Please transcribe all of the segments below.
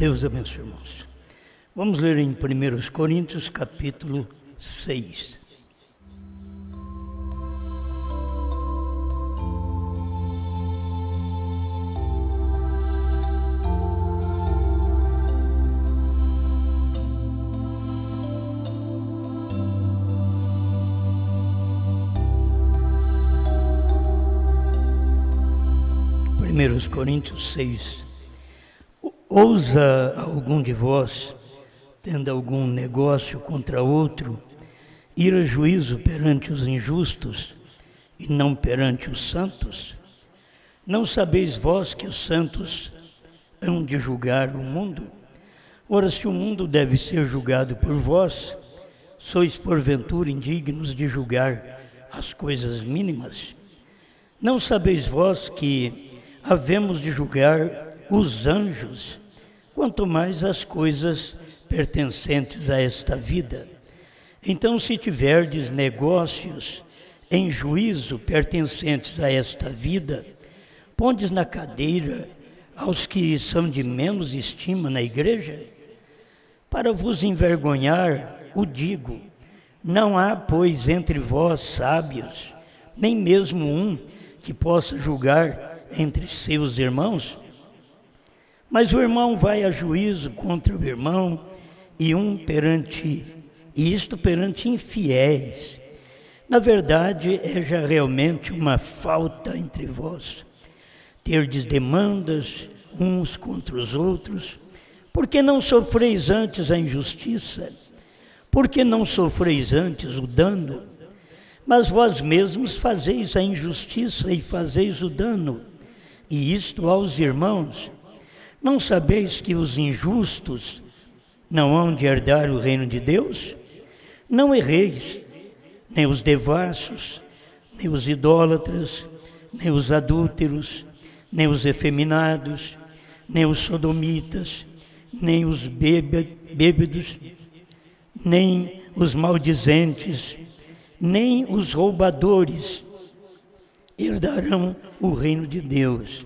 Deus abençoe, irmãos. Vamos ler em 1 Coríntios, capítulo 6. Primeiros Coríntios 6. Ousa algum de vós, tendo algum negócio contra outro, ir a juízo perante os injustos e não perante os santos? Não sabeis vós que os santos hão de julgar o mundo? Ora, se o mundo deve ser julgado por vós, sois porventura indignos de julgar as coisas mínimas? Não sabeis vós que havemos de julgar os anjos, quanto mais as coisas pertencentes a esta vida? Então, se tiverdes negócios em juízo pertencentes a esta vida, pondes na cadeira aos que são de menos estima na igreja? Para vos envergonhar, o digo: não há, pois, entre vós sábios, nem mesmo um que possa julgar entre seus irmãos? Mas o irmão vai a juízo contra o irmão, e isto perante infiéis. Na verdade, é já realmente uma falta entre vós terdes demandas uns contra os outros. Por que não sofreis antes a injustiça? Por que não sofreis antes o dano? Mas vós mesmos fazeis a injustiça e fazeis o dano, e isto aos irmãos. Não sabeis que os injustos não hão de herdar o reino de Deus? Não erreis, nem os devassos, nem os idólatras, nem os adúlteros, nem os efeminados, nem os sodomitas, nem os bêbados, nem os maldizentes, nem os roubadores herdarão o reino de Deus.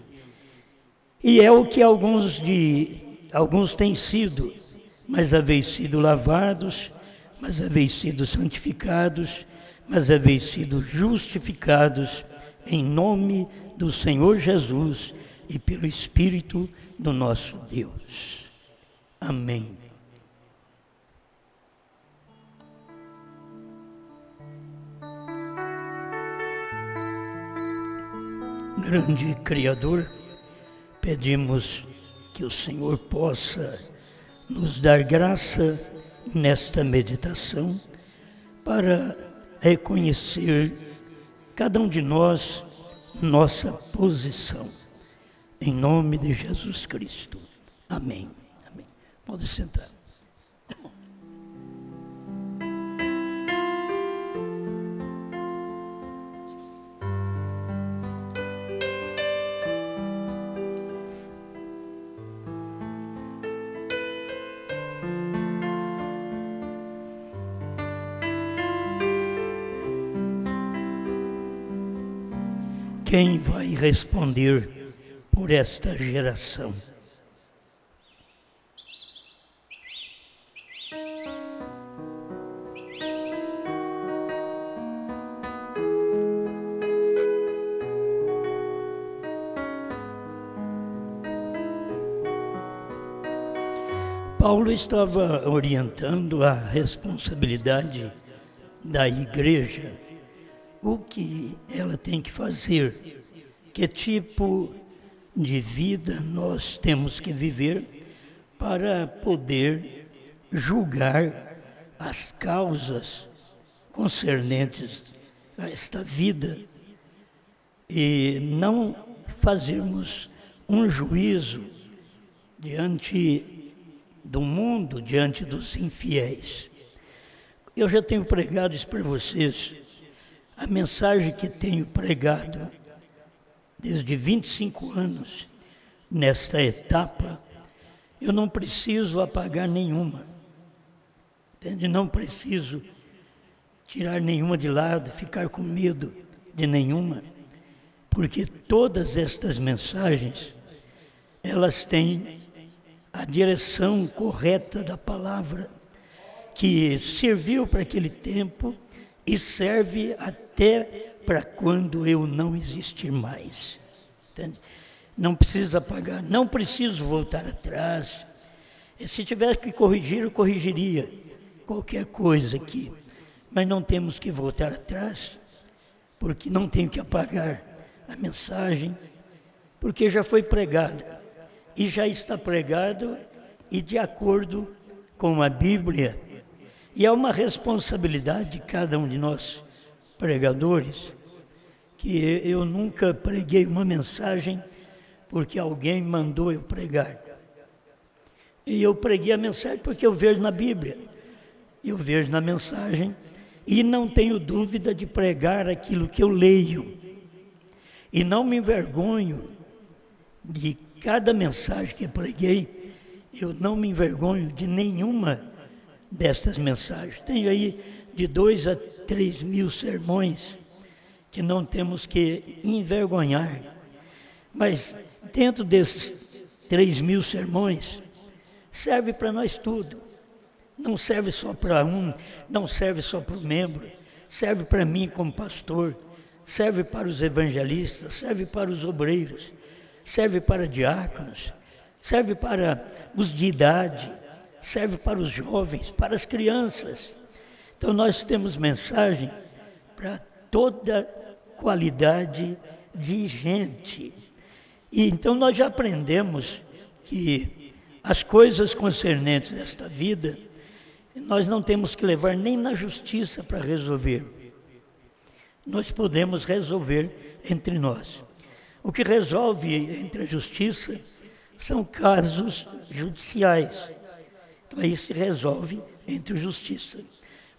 E é o que alguns têm sido, mas haveis sido lavados, mas haveis sido santificados, mas haveis sido justificados em nome do Senhor Jesus e pelo Espírito do nosso Deus. Amém. Grande Criador, pedimos que o Senhor possa nos dar graça nesta meditação para reconhecer cada um de nós nossa posição. Em nome de Jesus Cristo. Amém. Amém. Pode sentar. Quem vai responder por esta geração? Paulo estava orientando a responsabilidade da igreja, o que ela tem que fazer, que tipo de vida nós temos que viver para poder julgar as causas concernentes a esta vida e não fazermos um juízo diante do mundo, diante dos infiéis. Eu já tenho pregado isso para vocês. A mensagem que tenho pregado desde 25 anos nesta etapa, eu não preciso apagar nenhuma, entende? Não preciso tirar nenhuma de lado, ficar com medo de nenhuma, porque todas estas mensagens, elas têm a direção correta da palavra, que serviu para aquele tempo e serve até para quando eu não existir mais. Entende? Não precisa apagar, não preciso voltar atrás. E se tiver que corrigir, eu corrigiria qualquer coisa aqui. Mas não temos que voltar atrás, porque não tenho que apagar a mensagem, porque já foi pregado. E já está pregado e de acordo com a Bíblia. E é uma responsabilidade de cada um de nós, pregadores, que eu nunca preguei uma mensagem porque alguém mandou eu pregar. E eu preguei a mensagem porque eu vejo na Bíblia, eu vejo na mensagem e não tenho dúvida de pregar aquilo que eu leio. E não me envergonho de cada mensagem que eu preguei, eu não me envergonho de nenhuma destas mensagens. Tenho aí de 2 a 3 mil sermões que não temos que envergonhar. Mas dentro desses 3 mil sermões, serve para nós tudo. Não serve só para um, não serve só para o membro, serve para mim como pastor, serve para os evangelistas, serve para os obreiros, serve para diáconos, serve para os de idade, serve para os jovens, para as crianças. Então nós temos mensagem para toda qualidade de gente. E então nós já aprendemos que as coisas concernentes desta vida, nós não temos que levar nem na justiça para resolver. Nós podemos resolver entre nós. O que resolve entre a justiça são casos judiciais. Então aí se resolve entre a justiça.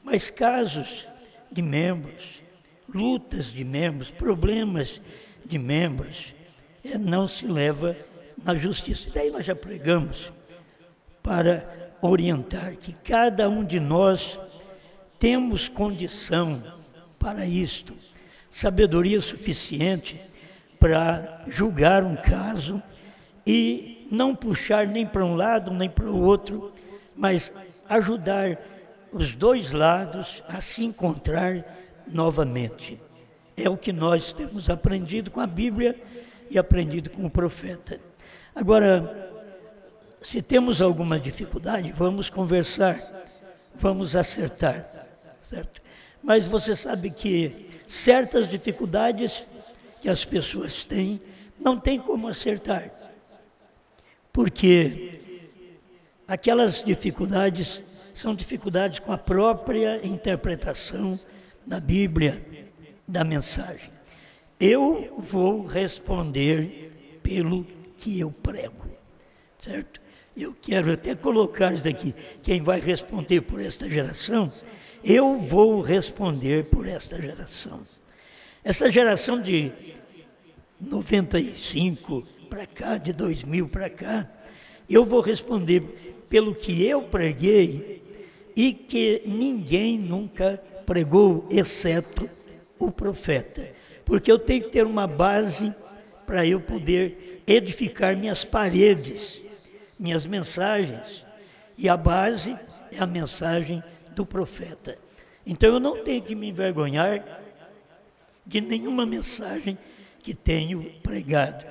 Mas casos de membros, lutas de membros, problemas de membros, não se leva na justiça. E daí nós já pregamos para orientar que cada um de nós temos condição para isto, sabedoria suficiente para julgar um caso e não puxar nem para um lado nem para o outro, mas ajudar os dois lados a se encontrar novamente. É o que nós temos aprendido com a Bíblia e aprendido com o profeta. Agora, se temos alguma dificuldade, vamos conversar, vamos acertar, certo? Mas você sabe que certas dificuldades que as pessoas têm, não tem como acertar. Porque aquelas dificuldades são dificuldades com a própria interpretação da Bíblia, da mensagem. Eu vou responder pelo que eu prego, certo? Eu quero até colocar isso daqui, quem vai responder por esta geração, eu vou responder por esta geração. Essa geração de 95 para cá, de 2000 para cá, eu vou responder pelo que eu preguei e que ninguém nunca pregou, exceto o profeta. Porque eu tenho que ter uma base para eu poder edificar minhas paredes, minhas mensagens. E a base é a mensagem do profeta. Então eu não tenho que me envergonhar de nenhuma mensagem que tenho pregado.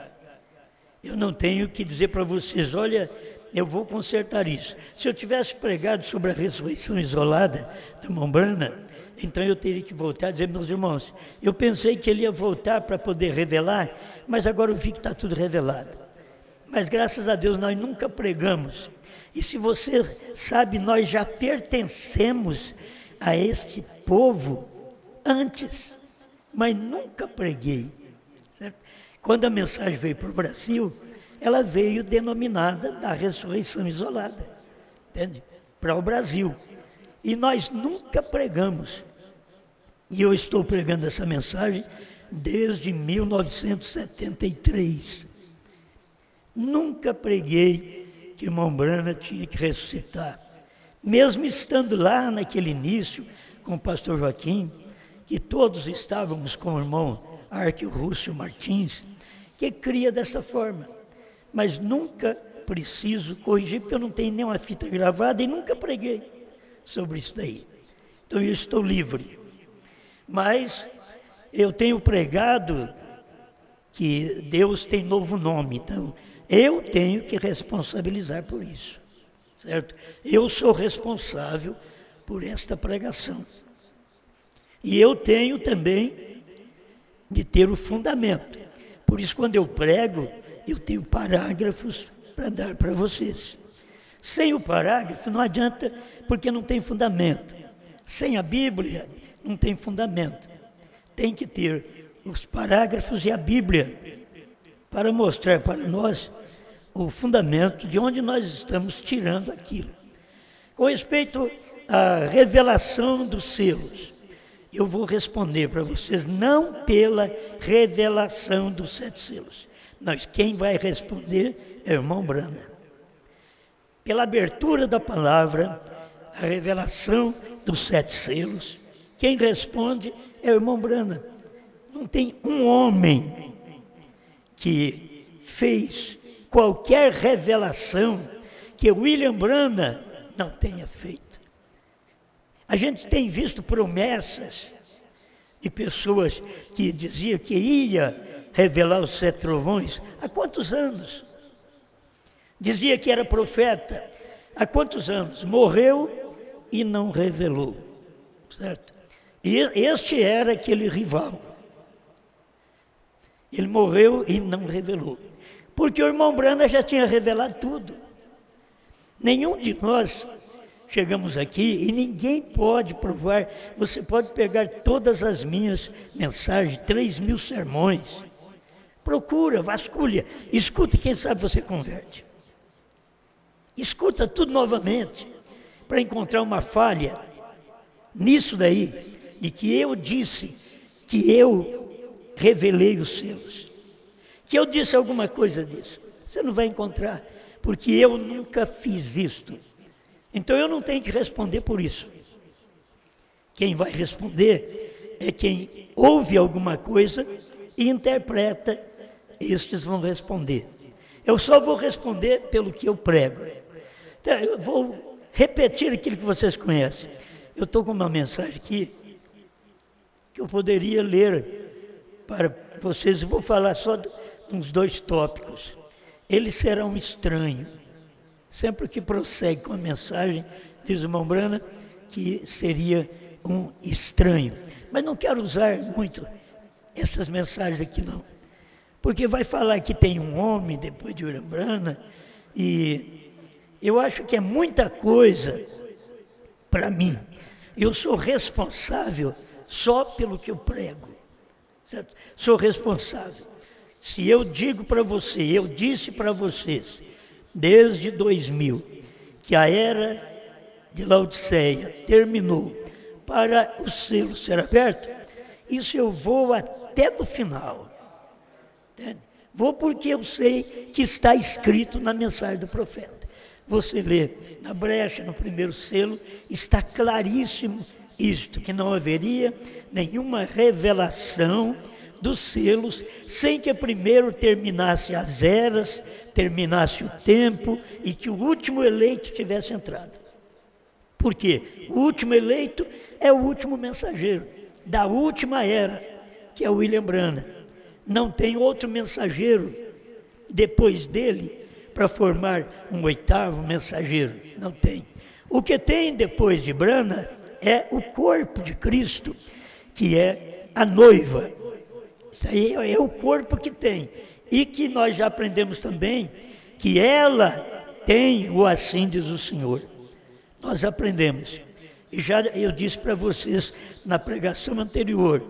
Eu não tenho que dizer para vocês, olha, eu vou consertar isso. Se eu tivesse pregado sobre a ressurreição isolada do Mombrana, então eu teria que voltar e dizer, meus irmãos, eu pensei que ele ia voltar para poder revelar, mas agora eu vi que está tudo revelado. Mas graças a Deus nós nunca pregamos. E se você sabe, nós já pertencemos a este povo antes, mas nunca preguei. Certo? Quando a mensagem veio para o Brasil, ela veio denominada da ressurreição isolada, entende? Para o Brasil. E nós nunca pregamos. E eu estou pregando essa mensagem desde 1973. Nunca preguei que Mombrana tinha que ressuscitar. Mesmo estando lá naquele início com o pastor Joaquim, que todos estávamos com o irmão Arquio Rússio Martins, que cria dessa forma. Mas nunca preciso corrigir, porque eu não tenho nenhuma fita gravada e nunca preguei sobre isso daí. Então eu estou livre. Mas eu tenho pregado que Deus tem novo nome, então eu tenho que responsabilizar por isso, certo? Eu sou responsável por esta pregação. E eu tenho também de ter o fundamento. Por isso, quando eu prego, eu tenho parágrafos para dar para vocês. Sem o parágrafo não adianta, porque não tem fundamento. Sem a Bíblia, não tem fundamento. Tem que ter os parágrafos e a Bíblia para mostrar para nós o fundamento de onde nós estamos tirando aquilo. Com respeito à revelação dos selos, eu vou responder para vocês não pela revelação dos 7 selos. Mas quem vai responder é o irmão Brana. Pela abertura da palavra, a revelação dos 7 selos, quem responde é o irmão Brana. Não tem um homem que fez qualquer revelação que William Brana não tenha feito. A gente tem visto promessas de pessoas que diziam que ia revelar os 7 trovões. Há quantos anos? Dizia que era profeta. Há quantos anos? Morreu e não revelou. Certo? E este era aquele rival. Ele morreu e não revelou. Porque o irmão Brana já tinha revelado tudo. Nenhum de nós chegamos aqui e ninguém pode provar. Você pode pegar todas as minhas mensagens, 3.000 sermões. Procura, vasculha, escuta, quem sabe você converte. Escuta tudo novamente, para encontrar uma falha nisso daí, de que eu disse que eu revelei os selos. Que eu disse alguma coisa disso. Você não vai encontrar, porque eu nunca fiz isto. Então eu não tenho que responder por isso. Quem vai responder é quem ouve alguma coisa e interpreta. Estes vão responder. Eu só vou responder pelo que eu prego. Então, eu vou repetir aquilo que vocês conhecem. Eu estou com uma mensagem aqui que eu poderia ler para vocês. Eu vou falar só de uns 2 tópicos. Eles serão estranhos. Sempre que prossegue com a mensagem, diz o irmão Brana, que seria um estranho. Mas não quero usar muito essas mensagens aqui não. Porque vai falar que tem um homem depois de William Brana, e eu acho que é muita coisa para mim. Eu sou responsável só pelo que eu prego. Certo? Sou responsável. Se eu digo para você, eu disse para vocês, desde 2000, que a era de Laodiceia terminou para o selo ser aberto, isso eu vou até no final. Entende? Vou porque eu sei que está escrito na mensagem do profeta. Você lê na brecha, no primeiro selo, está claríssimo isto, que não haveria nenhuma revelação dos selos, sem que primeiro terminasse as eras, terminasse o tempo e que o último eleito tivesse entrado. Por quê? O último eleito é o último mensageiro da última era, que é o William Brana. Não tem outro mensageiro depois dele para formar um 8º mensageiro. Não tem. O que tem depois de Brana é o corpo de Cristo, que é a noiva. Isso aí é o corpo que tem. E que nós já aprendemos também que ela tem o assim diz o Senhor. Nós aprendemos. E já eu disse para vocês na pregação anterior,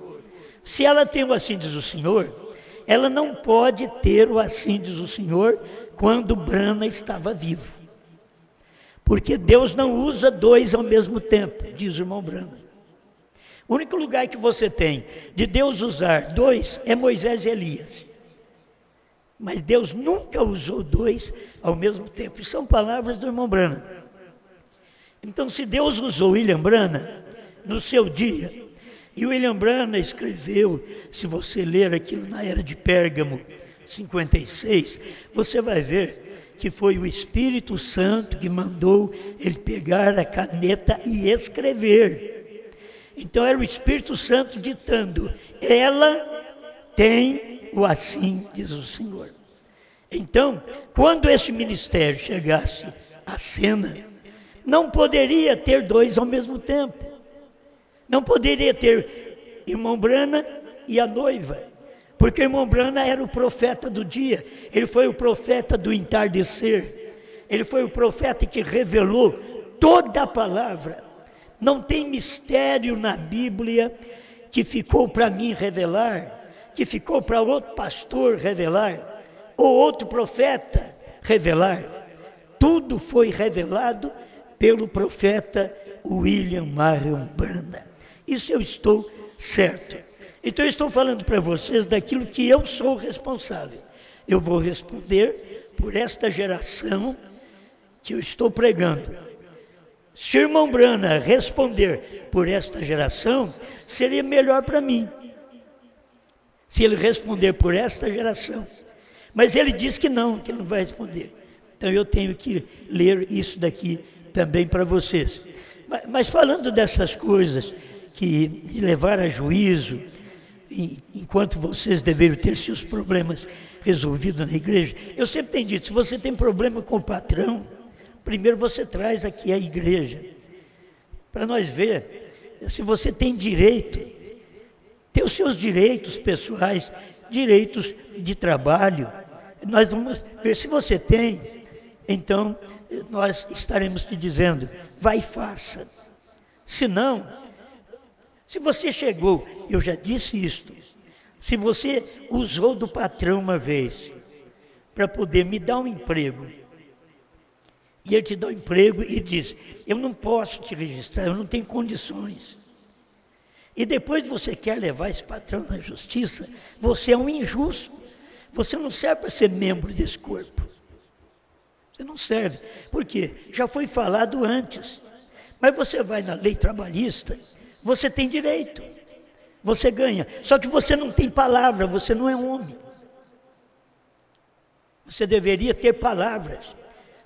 se ela tem o assim diz o Senhor, ela não pode ter o assim diz o Senhor quando Brana estava vivo. Porque Deus não usa 2 ao mesmo tempo, diz o irmão Brana. O único lugar que você tem de Deus usar 2 é Moisés e Elias. Mas Deus nunca usou 2 ao mesmo tempo. E são palavras do irmão Brana. Então, se Deus usou William Brana no seu dia, e William Brana escreveu, se você ler aquilo na Era de Pérgamo 56, você vai ver que foi o Espírito Santo que mandou ele pegar a caneta e escrever. Então era o Espírito Santo ditando: ela tem o assim, diz o Senhor. Então, quando esse ministério chegasse à cena, não poderia ter dois ao mesmo tempo. Não poderia ter irmão Brana e a noiva, porque o irmão Brana era o profeta do dia, ele foi o profeta do entardecer, ele foi o profeta que revelou toda a palavra. Não tem mistério na Bíblia que ficou para mim revelar, que ficou para outro pastor revelar, ou outro profeta revelar. Tudo foi revelado pelo profeta William Marion Branham. Isso eu estou certo. Então eu estou falando para vocês daquilo que eu sou responsável. Eu vou responder por esta geração que eu estou pregando. Se o irmão Branham responder por esta geração, seria melhor para mim. Se ele responder por esta geração. Mas ele diz que não vai responder. Então eu tenho que ler isso daqui também para vocês. Mas falando dessas coisas que levar a juízo, enquanto vocês deveriam ter seus problemas resolvidos na igreja, eu sempre tenho dito: se você tem problema com o patrão, primeiro você traz aqui a igreja, para nós ver se você tem direito, ter os seus direitos pessoais, direitos de trabalho. Nós vamos ver se você tem, então nós estaremos te dizendo: vai e faça. Se não, se você chegou, eu já disse isto, se você usou do patrão uma vez para poder me dar um emprego, e ele te dá um emprego e diz: eu não posso te registrar, eu não tenho condições. E depois você quer levar esse patrão na justiça, você é um injusto. Você não serve para ser membro desse corpo. Você não serve. Por quê? Já foi falado antes. Mas você vai na lei trabalhista, você tem direito. Você ganha. Só que você não tem palavra, você não é homem. Você deveria ter palavras.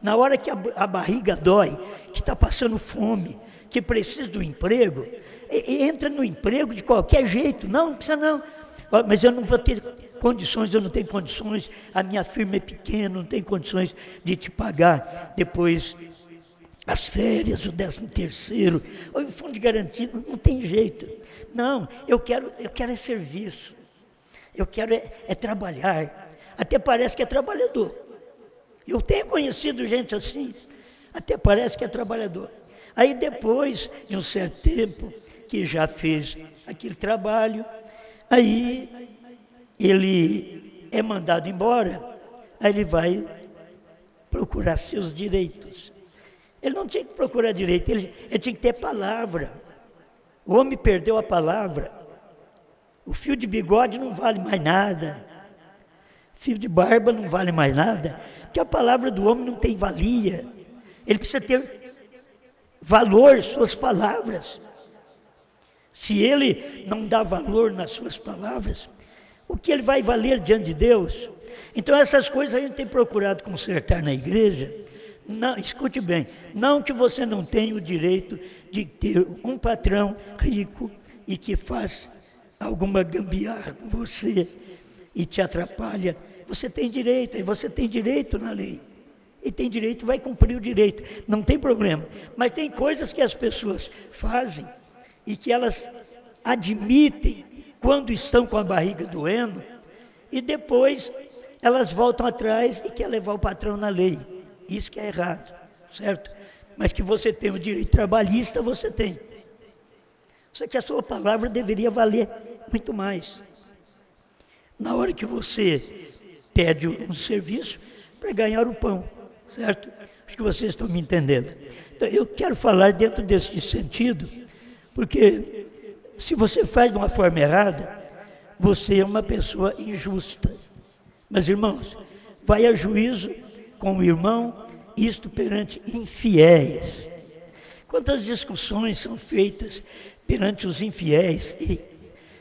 Na hora que a barriga dói, que está passando fome, que precisa do emprego, entra no emprego de qualquer jeito. Não precisa não. Mas eu não vou ter condições, eu não tenho condições, a minha firma é pequena, não tenho condições de te pagar depois as férias, o 13º, ou o fundo de garantia, não tem jeito. Não, eu quero é serviço, eu quero é trabalhar, até parece que é trabalhador. Eu tenho conhecido gente assim, até parece que é trabalhador. Aí depois de um certo tempo, que já fez aquele trabalho, aí ele é mandado embora, aí ele vai procurar seus direitos. Ele não tinha que procurar direito, ele tinha que ter palavra. O homem perdeu a palavra. O fio de bigode não vale mais nada. Fio de barba não vale mais nada, porque a palavra do homem não tem valia. Ele precisa ter valor, suas palavras. Se ele não dá valor nas suas palavras, o que ele vai valer diante de Deus? Então essas coisas a gente tem procurado consertar na igreja. Não, escute bem, não que você não tenha o direito de ter um patrão rico e que faz alguma gambiarra com você e te atrapalha. Você tem direito, e você tem direito na lei. E tem direito, vai cumprir o direito, não tem problema. Mas tem coisas que as pessoas fazem e que elas admitem quando estão com a barriga doendo, e depois elas voltam atrás e querem levar o patrão na lei. Isso que é errado, certo? Mas que você tem o direito trabalhista, você tem. Só que a sua palavra deveria valer muito mais. Na hora que você pede um serviço para ganhar o pão, certo? Acho que vocês estão me entendendo. Então, eu quero falar dentro desse sentido, porque se você faz de uma forma errada, você é uma pessoa injusta. Mas, irmãos, vai a juízo com o irmão, isto perante infiéis. Quantas discussões são feitas perante os infiéis? E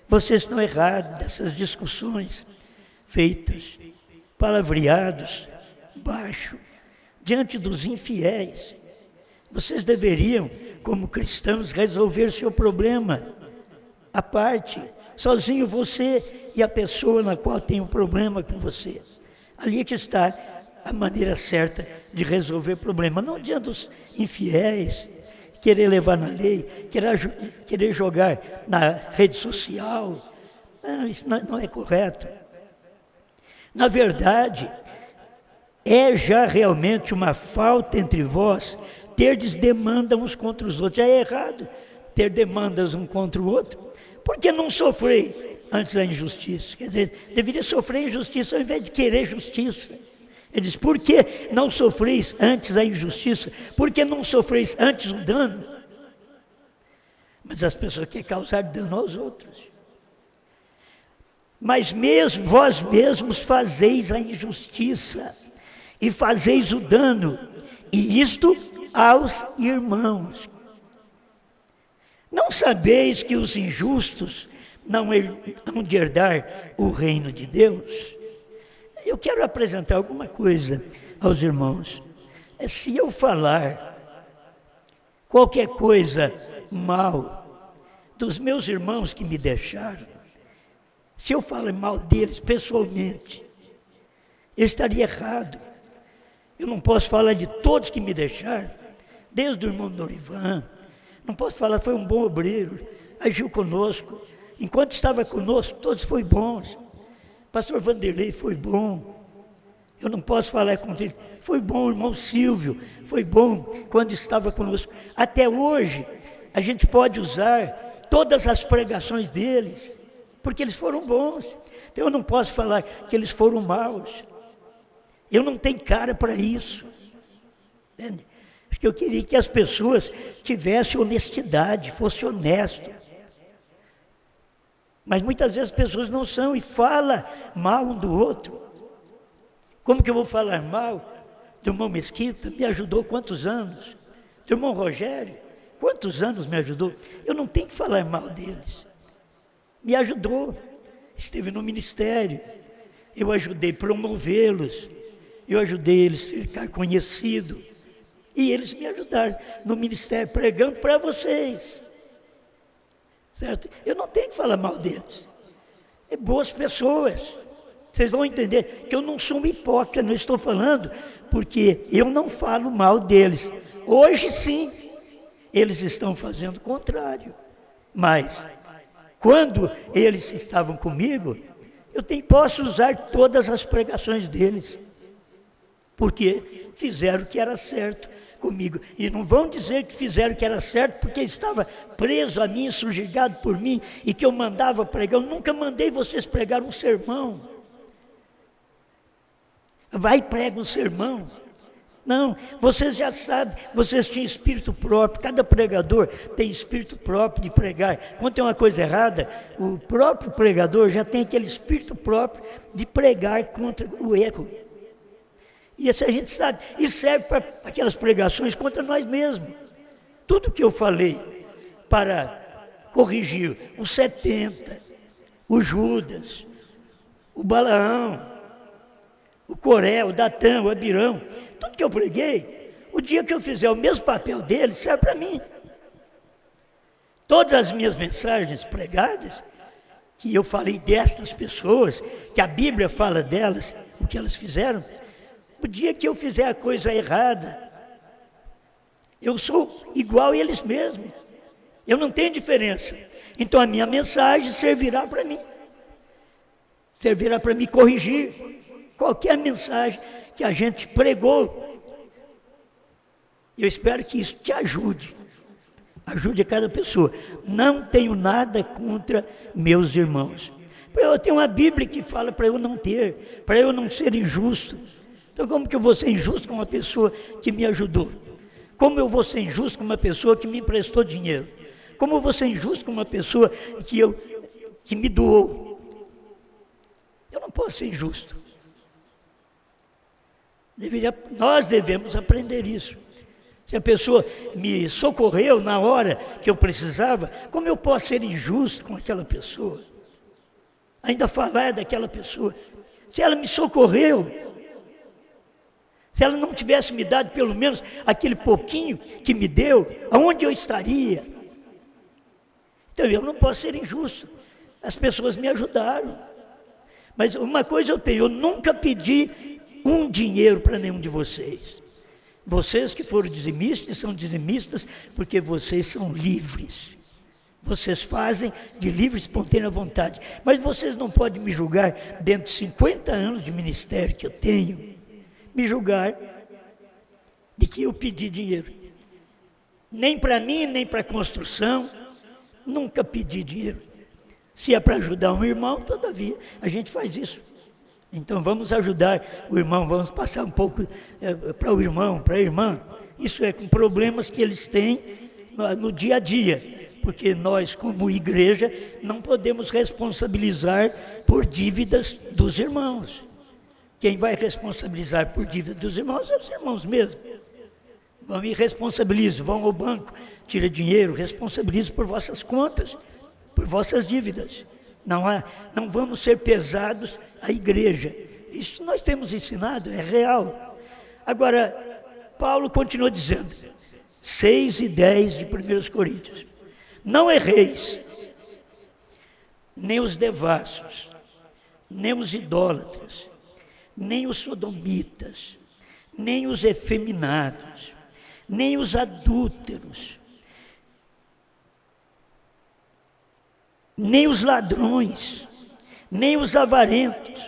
vocês estão errados dessas discussões feitas, palavreados, baixo, diante dos infiéis. Vocês deveriam, como cristãos, resolver seu problema à parte, sozinho você e a pessoa na qual tem um problema com você. Ali é que está a maneira certa de resolver problema. Não diante dos infiéis, querer levar na lei, querer jogar na rede social. Não, isso não é correto. Na verdade, é já realmente uma falta entre vós terdes demanda uns contra os outros. Já é errado ter demandas um contra o outro. Por que não sofrei antes a injustiça? Quer dizer, deveria sofrer injustiça ao invés de querer justiça. Ele diz, por que não sofreis antes a injustiça? Por que não sofreis antes o dano? Mas as pessoas querem causar dano aos outros. Mas mesmo vós mesmos fazeis a injustiça e fazeis o dano, e isto aos irmãos. Não sabeis que os injustos não hão de herdar o reino de Deus? Eu quero apresentar alguma coisa aos irmãos. Se eu falar qualquer coisa mal dos meus irmãos que me deixaram, se eu falar mal deles pessoalmente, eu estaria errado. Eu não posso falar de todos que me deixaram, desde o irmão Norivan. Não posso falar, foi um bom obreiro, agiu conosco. Enquanto estava conosco, todos foram bons. Pastor Vanderlei foi bom. Eu não posso falar contra ele. Foi bom, o irmão Silvio, foi bom quando estava conosco. Até hoje, a gente pode usar todas as pregações deles, porque eles foram bons. Então eu não posso falar que eles foram maus. Eu não tenho cara para isso. Entende? Porque eu queria que as pessoas tivessem honestidade, fossem honestas. Mas muitas vezes as pessoas não são e falam mal um do outro. Como que eu vou falar mal do irmão Mesquita? Me ajudou quantos anos? Do irmão Rogério? Quantos anos me ajudou? Eu não tenho que falar mal deles. Me ajudou. Esteve no ministério. Eu ajudei a promovê-los. Eu ajudei eles a ficar conhecidos. E eles me ajudaram no ministério, pregando para vocês. Certo? Eu não tenho que falar mal deles. É boas pessoas. Vocês vão entender que eu não sou um hipócrita, não estou falando, porque eu não falo mal deles. Hoje sim, eles estão fazendo o contrário. Mas, quando eles estavam comigo, posso usar todas as pregações deles. Porque fizeram o que era certo comigo. E não vão dizer que fizeram o que era certo porque estava preso a mim, sujigado por mim, e que eu mandava pregar. Eu nunca mandei vocês pregar um sermão. Vai e prega um sermão. Não, vocês já sabem, vocês tinham espírito próprio, cada pregador tem espírito próprio de pregar. Quando tem uma coisa errada, o próprio pregador já tem aquele espírito próprio de pregar contra o erro. E isso a gente sabe, e serve para aquelas pregações contra nós mesmos. Tudo que eu falei para corrigir os 70, o Judas, o Balaão, o Coré, o Datã, o Abirão, tudo que eu preguei, o dia que eu fizer o mesmo papel deles, serve para mim. Todas as minhas mensagens pregadas, que eu falei destas pessoas, que a Bíblia fala delas, o que elas fizeram, o dia que eu fizer a coisa errada, eu sou igual a eles mesmos. Eu não tenho diferença. Então a minha mensagem servirá para mim. Servirá para me corrigir. Qualquer mensagem que a gente pregou. Eu espero que isso te ajude. Ajude a cada pessoa. Não tenho nada contra meus irmãos. Eu tenho uma Bíblia que fala para eu não ter, para eu não ser injusto. Então como que eu vou ser injusto com uma pessoa que me ajudou? Como eu vou ser injusto com uma pessoa que me emprestou dinheiro? Como eu vou ser injusto com uma pessoa que me doou? Eu não posso ser injusto. Nós devemos aprender isso. Se a pessoa me socorreu na hora que eu precisava, como eu posso ser injusto com aquela pessoa? Ainda falar daquela pessoa. Se ela me socorreu, Se ela não tivesse me dado pelo menos aquele pouquinho que me deu, aonde eu estaria? Então eu não posso ser injusto. As pessoas me ajudaram. Mas uma coisa eu tenho, eu nunca pedi um dinheiro para nenhum de vocês. Vocês que foram dizimistas, são dizimistas porque vocês são livres. Vocês fazem de livre e espontânea vontade. Mas vocês não podem me julgar, dentro de 50 anos de ministério que eu tenho, me julgar de que eu pedi dinheiro. Nem para mim, nem para a construção, nunca pedi dinheiro. Se é para ajudar um irmão, todavia, a gente faz isso. Então vamos ajudar o irmão, vamos passar um pouco para o irmão, para a irmã. Isso é com problemas que eles têm no dia a dia. Porque nós, como igreja, não podemos responsabilizar por dívidas dos irmãos. Quem vai responsabilizar por dívida dos irmãos é os irmãos mesmo. Vão e responsabilizam, vão ao banco, tira dinheiro, responsabilizam por vossas contas, por vossas dívidas. Não vamos ser pesados à igreja. Isso nós temos ensinado, é real. Agora, Paulo continua dizendo, 6 e 10 de 1 Coríntios. Não erreis, nem os devassos, nem os idólatras, nem os sodomitas, nem os efeminados, nem os adúlteros, nem os ladrões, nem os avarentos,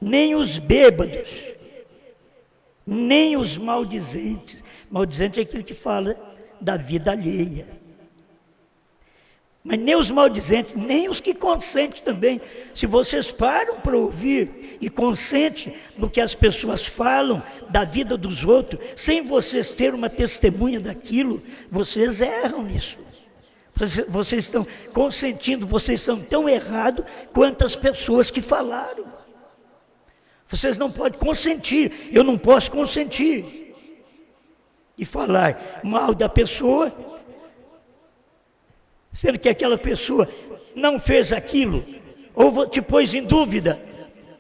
nem os bêbados, nem os maldizentes. Maldizente é aquele que fala da vida alheia. Mas nem os maldizentes, nem os que consentem também. Se vocês param para ouvir e consentem no que as pessoas falam da vida dos outros, sem vocês terem uma testemunha daquilo, vocês erram nisso. Vocês estão consentindo, vocês são tão errados quanto as pessoas que falaram. Vocês não podem consentir, eu não posso consentir. E falar mal da pessoa, sendo que aquela pessoa não fez aquilo, ou te pôs em dúvida.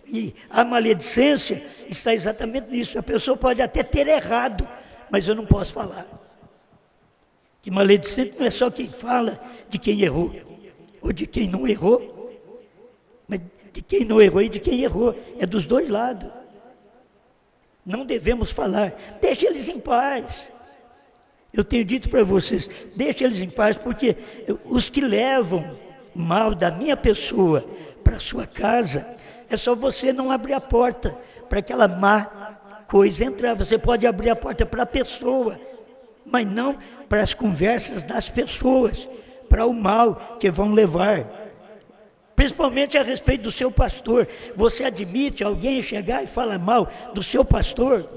E a maledicência está exatamente nisso. A pessoa pode até ter errado, mas eu não posso falar. Que maledicente não é só quem fala de quem errou, ou de quem não errou, mas de quem não errou e de quem errou. É dos dois lados. Não devemos falar. Deixe eles em paz. Eu tenho dito para vocês, deixe eles em paz, porque os que levam mal da minha pessoa para a sua casa, é só você não abrir a porta para aquela má coisa entrar. Você pode abrir a porta para a pessoa, mas não para as conversas das pessoas, para o mal que vão levar. Principalmente a respeito do seu pastor. Você admite alguém chegar e falar mal do seu pastor?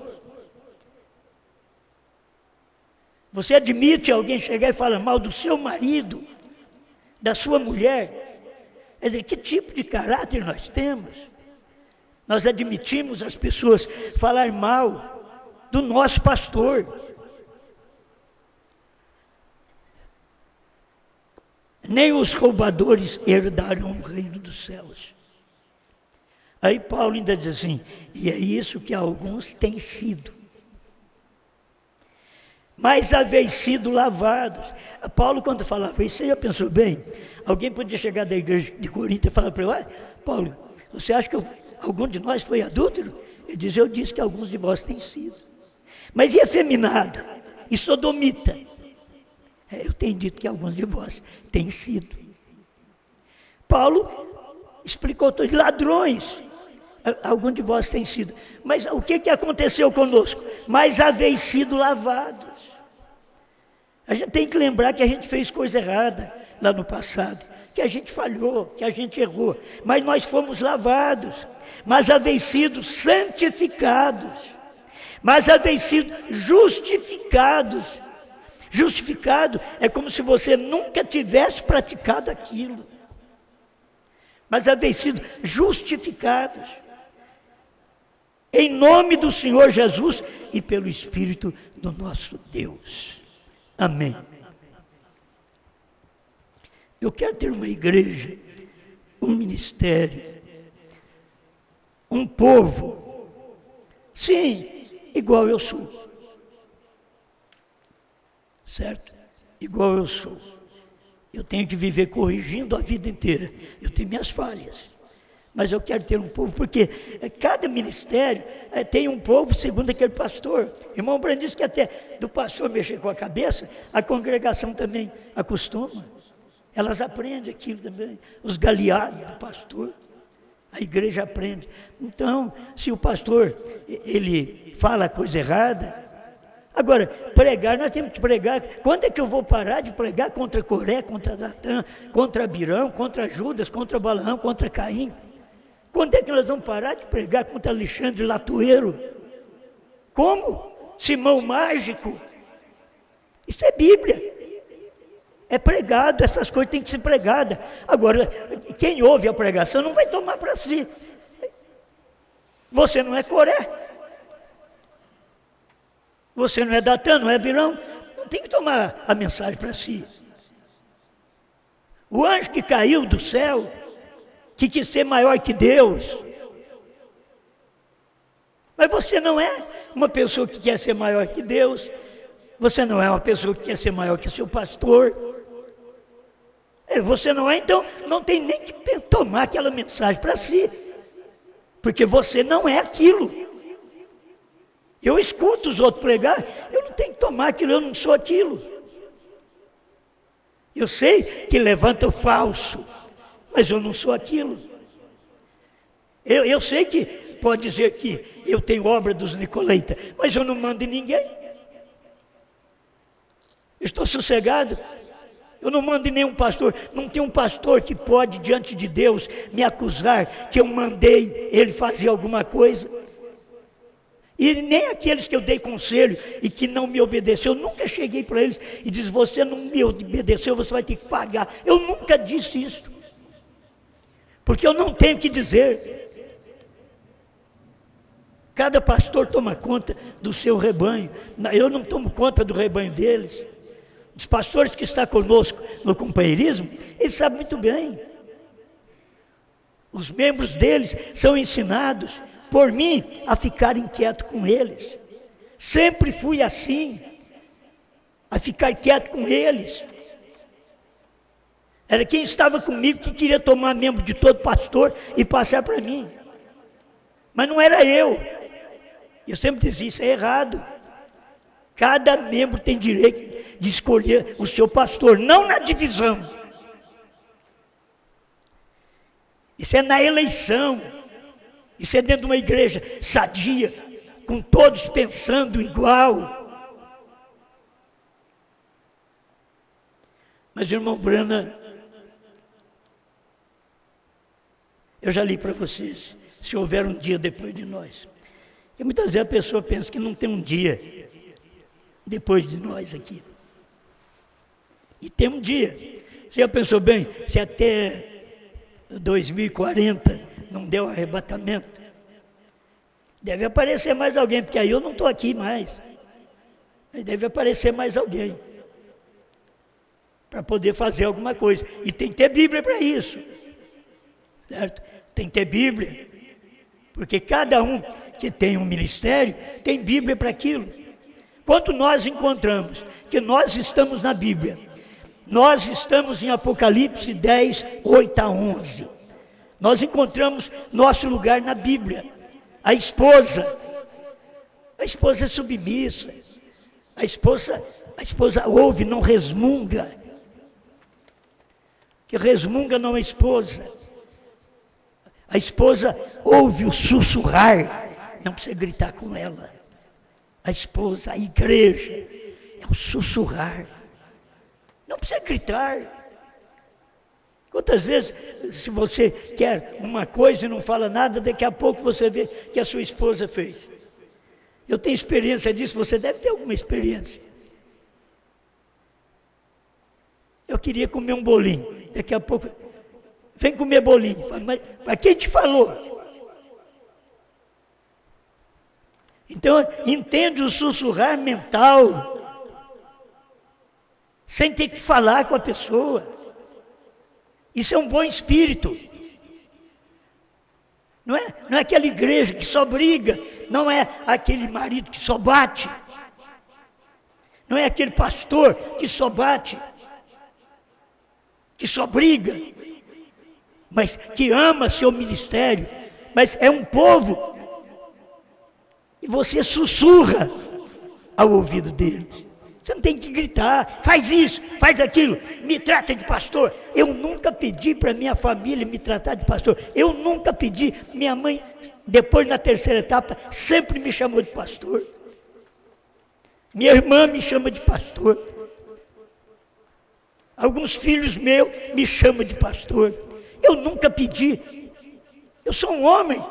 Você admite alguém chegar e falar mal do seu marido, da sua mulher? Quer dizer, que tipo de caráter nós temos? Nós admitimos as pessoas falar mal do nosso pastor. Nem os roubadores herdarão o reino dos céus. Aí Paulo ainda diz assim, e é isso que alguns têm sido. Mas haveis sido lavados. Paulo, quando falava isso, você já pensou bem? Alguém podia chegar da igreja de Corinto e falar para ele, Paulo, você acha que algum de nós foi adúltero? Ele diz, eu disse que alguns de vós têm sido. Mas e efeminado? E sodomita? Eu tenho dito que alguns de vós têm sido. Paulo explicou todos, ladrões. Alguns de vós têm sido. Mas o que aconteceu conosco? Mas haveis sido lavados. A gente tem que lembrar que a gente fez coisa errada lá no passado, que a gente falhou, que a gente errou, mas nós fomos lavados, mas haveis sido santificados, mas haveis sido justificados. Justificado é como se você nunca tivesse praticado aquilo, mas haveis sido justificados em nome do Senhor Jesus e pelo Espírito do nosso Deus. Amém. Eu quero ter uma igreja, um ministério, um povo, sim, igual eu sou. Certo? Igual eu sou. Eu tenho que viver corrigindo a vida inteira. Eu tenho minhas falhas. Mas eu quero ter um povo, porque cada ministério tem um povo segundo aquele pastor. Irmão Brando disse que até do pastor mexer com a cabeça, a congregação também acostuma. Elas aprendem aquilo também. Os galeados do pastor, a igreja aprende. Então, se o pastor, ele fala coisa errada, agora, pregar, nós temos que pregar. Quando é que eu vou parar de pregar contra Coré, contra Datã, contra Abirão, contra Judas, contra Balaão, contra Caim? Quando é que nós vamos parar de pregar contra Alexandre Latoeiro? Como? Simão Mágico? Isso é Bíblia. É pregado, essas coisas têm que ser pregadas. Agora, quem ouve a pregação não vai tomar para si. Você não é Coré. Você não é Datã, não é Abirão. Não tem que tomar a mensagem para si. O anjo que caiu do céu, que quis ser maior que Deus. Mas você não é uma pessoa que quer ser maior que Deus. Você não é uma pessoa que quer ser maior que seu pastor. Você não é, então não tem nem que tomar aquela mensagem para si. Porque você não é aquilo. Eu escuto os outros pregar, eu não tenho que tomar aquilo, eu não sou aquilo. Eu sei que levanta o falso, mas eu não sou aquilo. Eu sei que pode dizer que eu tenho obra dos Nicolaítas, mas eu não mando em ninguém. Eu estou sossegado. Eu não mando em nenhum pastor. Não tem um pastor que pode, diante de Deus, me acusar que eu mandei ele fazer alguma coisa. E nem aqueles que eu dei conselho e que não me obedeceu, eu nunca cheguei para eles e disse, você não me obedeceu, você vai ter que pagar. Eu nunca disse isso. Porque eu não tenho que dizer. Cada pastor toma conta do seu rebanho. Eu não tomo conta do rebanho deles. Os pastores que estão conosco no companheirismo, eles sabem muito bem. Os membros deles são ensinados por mim a ficar inquieto com eles. Sempre fui assim, a ficar quieto com eles. Era quem estava comigo que queria tomar membro de todo pastor e passar para mim. Mas não era eu. Eu sempre dizia, isso é errado. Cada membro tem direito de escolher o seu pastor, não na divisão. Isso é na eleição. Isso é dentro de uma igreja sadia, com todos pensando igual. Mas, irmão Brana, eu já li para vocês, se houver um dia depois de nós. Porque muitas vezes a pessoa pensa que não tem um dia depois de nós aqui. E tem um dia. Você já pensou bem, se até 2040 não deu arrebatamento, deve aparecer mais alguém, porque aí eu não estou aqui mais. Aí deve aparecer mais alguém para poder fazer alguma coisa. E tem que ter Bíblia para isso. Certo? Tem que ter Bíblia. Porque cada um que tem um ministério tem Bíblia para aquilo. Quando nós encontramos que nós estamos na Bíblia, nós estamos em Apocalipse 10, 8 a 11. Nós encontramos nosso lugar na Bíblia. A esposa é submissa. A esposa ouve, não resmunga. Que resmunga não é esposa. A esposa ouve o sussurrar, não precisa gritar com ela. A esposa, a igreja, é o sussurrar. Não precisa gritar. Quantas vezes, se você quer uma coisa e não fala nada, daqui a pouco você vê que a sua esposa fez. Eu tenho experiência disso, você deve ter alguma experiência. Eu queria comer um bolinho, daqui a pouco, vem comer bolinho. Mas quem te falou? Então, entende o sussurrar mental, sem ter que falar com a pessoa. Isso é um bom espírito. Não é aquela igreja que só briga, não é aquele marido que só bate, não é aquele pastor que só bate, que só briga, mas que ama seu ministério, mas é um povo, e você sussurra ao ouvido deles. Você não tem que gritar, faz isso, faz aquilo, me trata de pastor. Eu nunca pedi para minha família me tratar de pastor. Eu nunca pedi. Minha mãe, depois na terceira etapa, sempre me chamou de pastor. Minha irmã me chama de pastor. Alguns filhos meus me chamam de pastor. Eu nunca pedi. Eu sou um homem.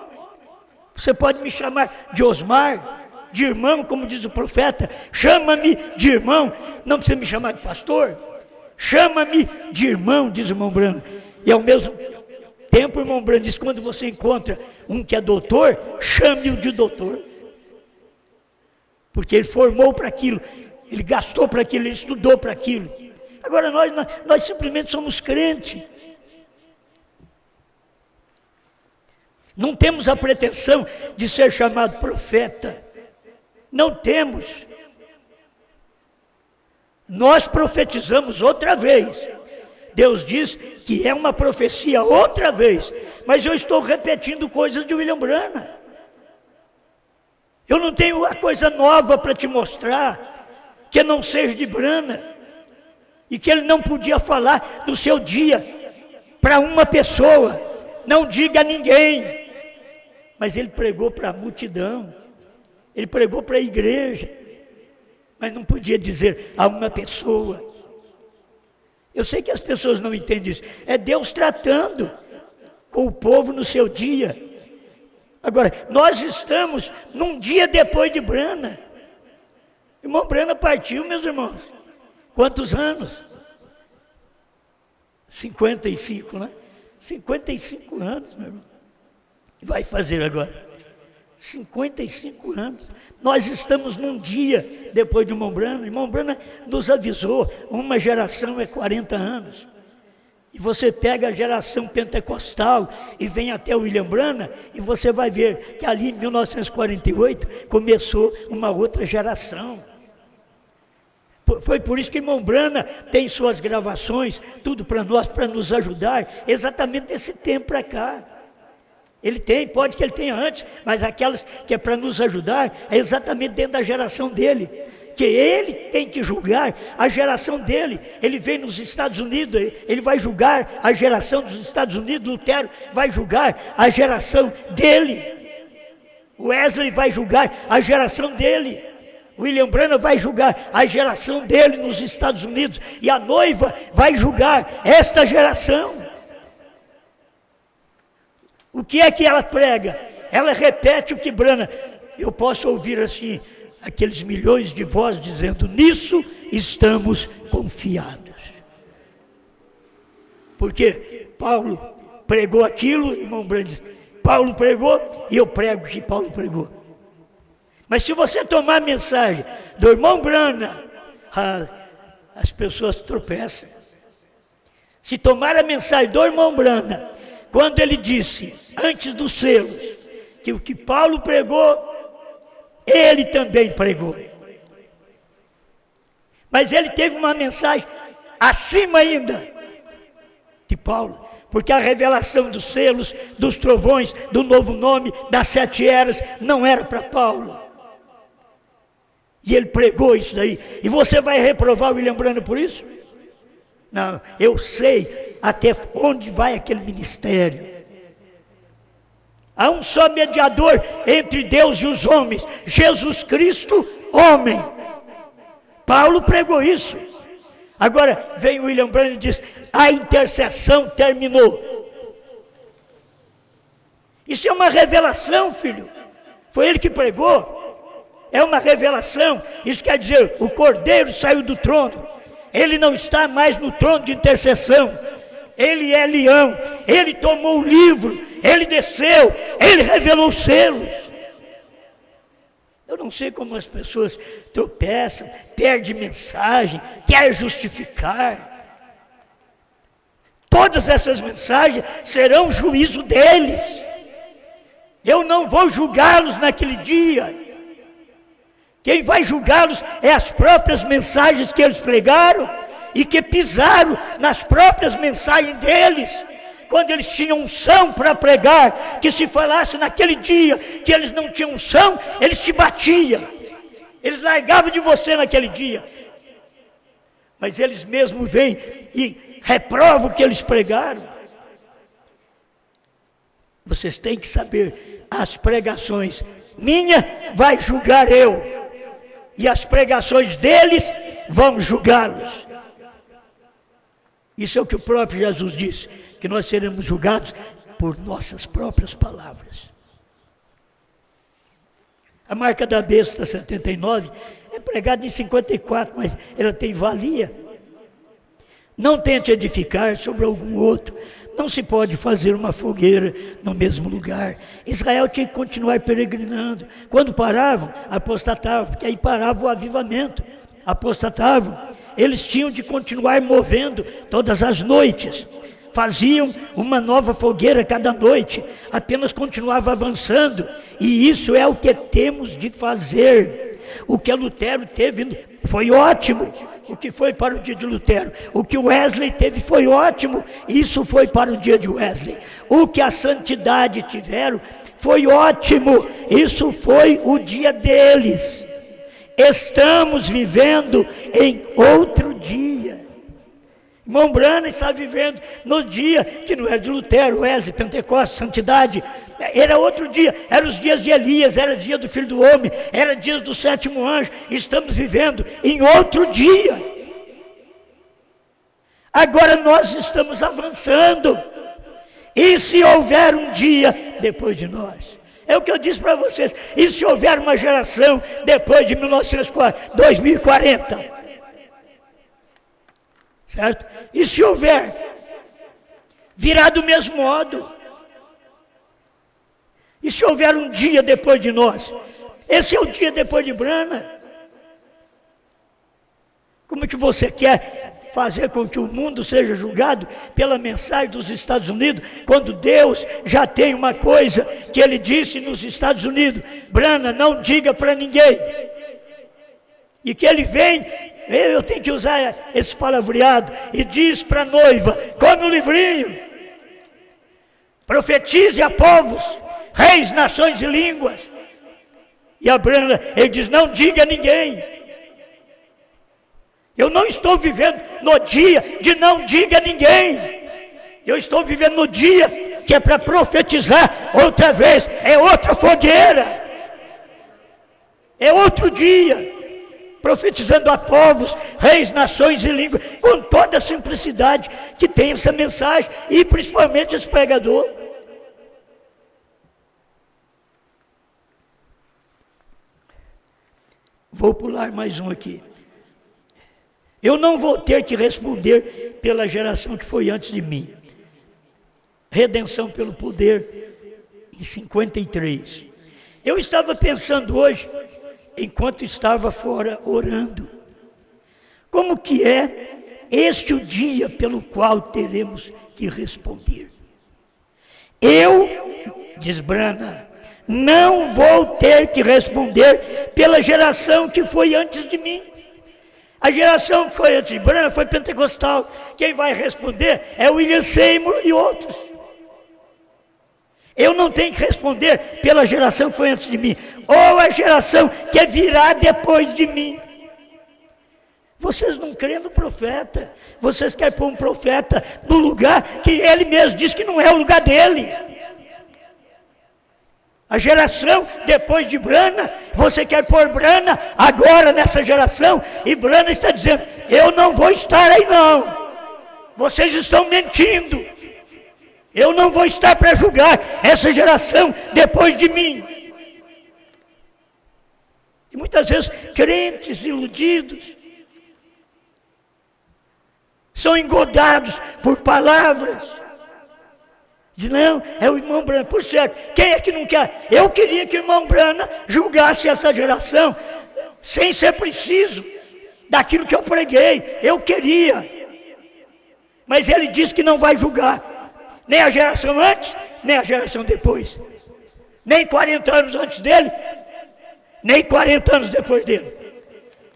Você pode me chamar de Osmar, de irmão, como diz o profeta. Chama-me de irmão, não precisa me chamar de pastor. Chama-me de irmão, diz o irmão Branco. E ao mesmo tempo o irmão Branco diz, quando você encontra um que é doutor, chame-o de doutor. Porque ele formou para aquilo, ele gastou para aquilo, ele estudou para aquilo. Agora nós simplesmente somos crentes. Não temos a pretensão de ser chamado profeta. Não temos. Nós profetizamos outra vez. Deus diz que é uma profecia outra vez. Mas eu estou repetindo coisas de William Branham. Eu não tenho a coisa nova para te mostrar que não seja de Branham. E que ele não podia falar no seu dia para uma pessoa. Não diga a ninguém. Mas ele pregou para a multidão. Ele pregou para a igreja, mas não podia dizer a uma pessoa. Eu sei que as pessoas não entendem isso. É Deus tratando com o povo no seu dia. Agora, nós estamos num dia depois de Branham. Irmão Branham partiu, meus irmãos. Quantos anos? 55, né? 55 anos, meu irmão. Vai fazer agora 55 anos. Nós estamos num dia depois de irmão Branham. Irmão Branham nos avisou, uma geração é 40 anos. E você pega a geração pentecostal e vem até o William Branham, e você vai ver que ali em 1948 começou uma outra geração. Foi por isso que irmão Branham tem suas gravações, tudo para nós, para nos ajudar, exatamente desse tempo para cá. Ele tem, pode que ele tenha antes, mas aquelas que é para nos ajudar, é exatamente dentro da geração dele. Que ele tem que julgar a geração dele. Ele vem nos Estados Unidos, ele vai julgar a geração dos Estados Unidos. Lutero vai julgar a geração dele. Wesley vai julgar a geração dele. William Branham vai julgar a geração dele nos Estados Unidos. E a noiva vai julgar esta geração. O que é que ela prega? Ela repete o que Branham. Eu posso ouvir assim, aqueles milhões de vozes dizendo, nisso estamos confiados. Porque Paulo pregou aquilo, irmão Branham diz, Paulo pregou e eu prego o que Paulo pregou. Mas se você tomar a mensagem do irmão Branham, as pessoas tropeçam. Se tomar a mensagem do irmão Branham, quando ele disse, antes dos selos, que o que Paulo pregou, ele também pregou. Mas ele teve uma mensagem acima ainda de Paulo, porque a revelação dos selos, dos trovões, do novo nome, das 7 eras, não era para Paulo. E ele pregou isso daí. E você vai reprovar o William Branham por isso? Não, eu sei até onde vai aquele ministério. Há um só mediador entre Deus e os homens, Jesus Cristo, homem. Paulo pregou isso. Agora vem o William Branham e diz, a intercessão terminou. Isso é uma revelação, filho. Foi ele que pregou. É uma revelação. Isso quer dizer, o Cordeiro saiu do trono. Ele não está mais no trono de intercessão. Ele é leão. Ele tomou o livro. Ele desceu. Ele revelou os selos. Eu não sei como as pessoas tropeçam, perdem mensagem, querem justificar. Todas essas mensagens serão juízo deles. Eu não vou julgá-los naquele dia. Quem vai julgá-los é as próprias mensagens que eles pregaram e que pisaram nas próprias mensagens deles. Quando eles tinham unção para pregar, que se falasse naquele dia que eles não tinham unção, eles se batiam. Eles largavam de você naquele dia. Mas eles mesmos vêm e reprovam o que eles pregaram. Vocês têm que saber, as pregações minha vai julgar eu, e as pregações deles vão julgá-los. Isso é o que o próprio Jesus disse, que nós seremos julgados por nossas próprias palavras. A marca da besta 79 é pregada em 54, mas ela tem valia. Não tente edificar sobre algum outro. Não se pode fazer uma fogueira no mesmo lugar. Israel tinha que continuar peregrinando. Quando paravam, apostatavam, porque aí parava o avivamento. Apostatavam. Eles tinham de continuar movendo todas as noites. Faziam uma nova fogueira cada noite. Apenas continuava avançando. E isso é o que temos de fazer. O que Lutero teve foi ótimo. O que foi para o dia de Lutero. O que Wesley teve foi ótimo. Isso foi para o dia de Wesley. O que a santidade tiveram foi ótimo. Isso foi o dia deles. Estamos vivendo em outro dia. Irmão Branham está vivendo no dia que não era de Lutero, Wesley, Pentecostes, santidade. Era outro dia, eram os dias de Elias, era o dia do Filho do Homem, era dias do sétimo anjo. Estamos vivendo em outro dia. Agora nós estamos avançando. E se houver um dia depois de nós? É o que eu disse para vocês. E se houver uma geração depois de 2040? Certo? E se houver? Virá do mesmo modo. E se houver um dia depois de nós? Esse é o dia depois de Branham. Como que você quer fazer com que o mundo seja julgado pela mensagem dos Estados Unidos, quando Deus já tem uma coisa que Ele disse nos Estados Unidos: Branham, não diga para ninguém. E que Ele vem, eu tenho que usar esse palavreado, e diz para a noiva: come o livrinho, profetize a povos, reis, nações e línguas. E a Branham, ele diz: não diga a ninguém. Eu não estou vivendo no dia de não diga a ninguém. Eu estou vivendo no dia que é para profetizar outra vez. É outra fogueira. É outro dia. Profetizando a povos, reis, nações e línguas, com toda a simplicidade que tem essa mensagem, e principalmente esse pregador. Vou pular mais um aqui. Eu não vou ter que responder pela geração que foi antes de mim. Redenção pelo poder, em 53. Eu estava pensando hoje, enquanto estava fora orando, como que é este o dia pelo qual teremos que responder. Eu, diz Branham, não vou ter que responder pela geração que foi antes de mim. A geração que foi antes de Branham foi pentecostal. Quem vai responder é William Seymour e outros. Eu não tenho que responder pela geração que foi antes de mim, ou a geração que virá depois de mim. Vocês não creem no profeta. Vocês querem pôr um profeta no lugar que ele mesmo diz que não é o lugar dele. A geração depois de Branham, você quer pôr Branham agora nessa geração, e Branham está dizendo: eu não vou estar aí não. Vocês estão mentindo. Eu não vou estar para julgar essa geração depois de mim. E muitas vezes crentes iludidos são engodados por palavras. Diz: não, é o irmão Branham. Por certo, quem é que não quer? Eu queria que o irmão Branham julgasse essa geração sem ser preciso daquilo que eu preguei. Eu queria. Mas ele disse que não vai julgar nem a geração antes, nem a geração depois. Nem 40 anos antes dele, nem 40 anos depois dele.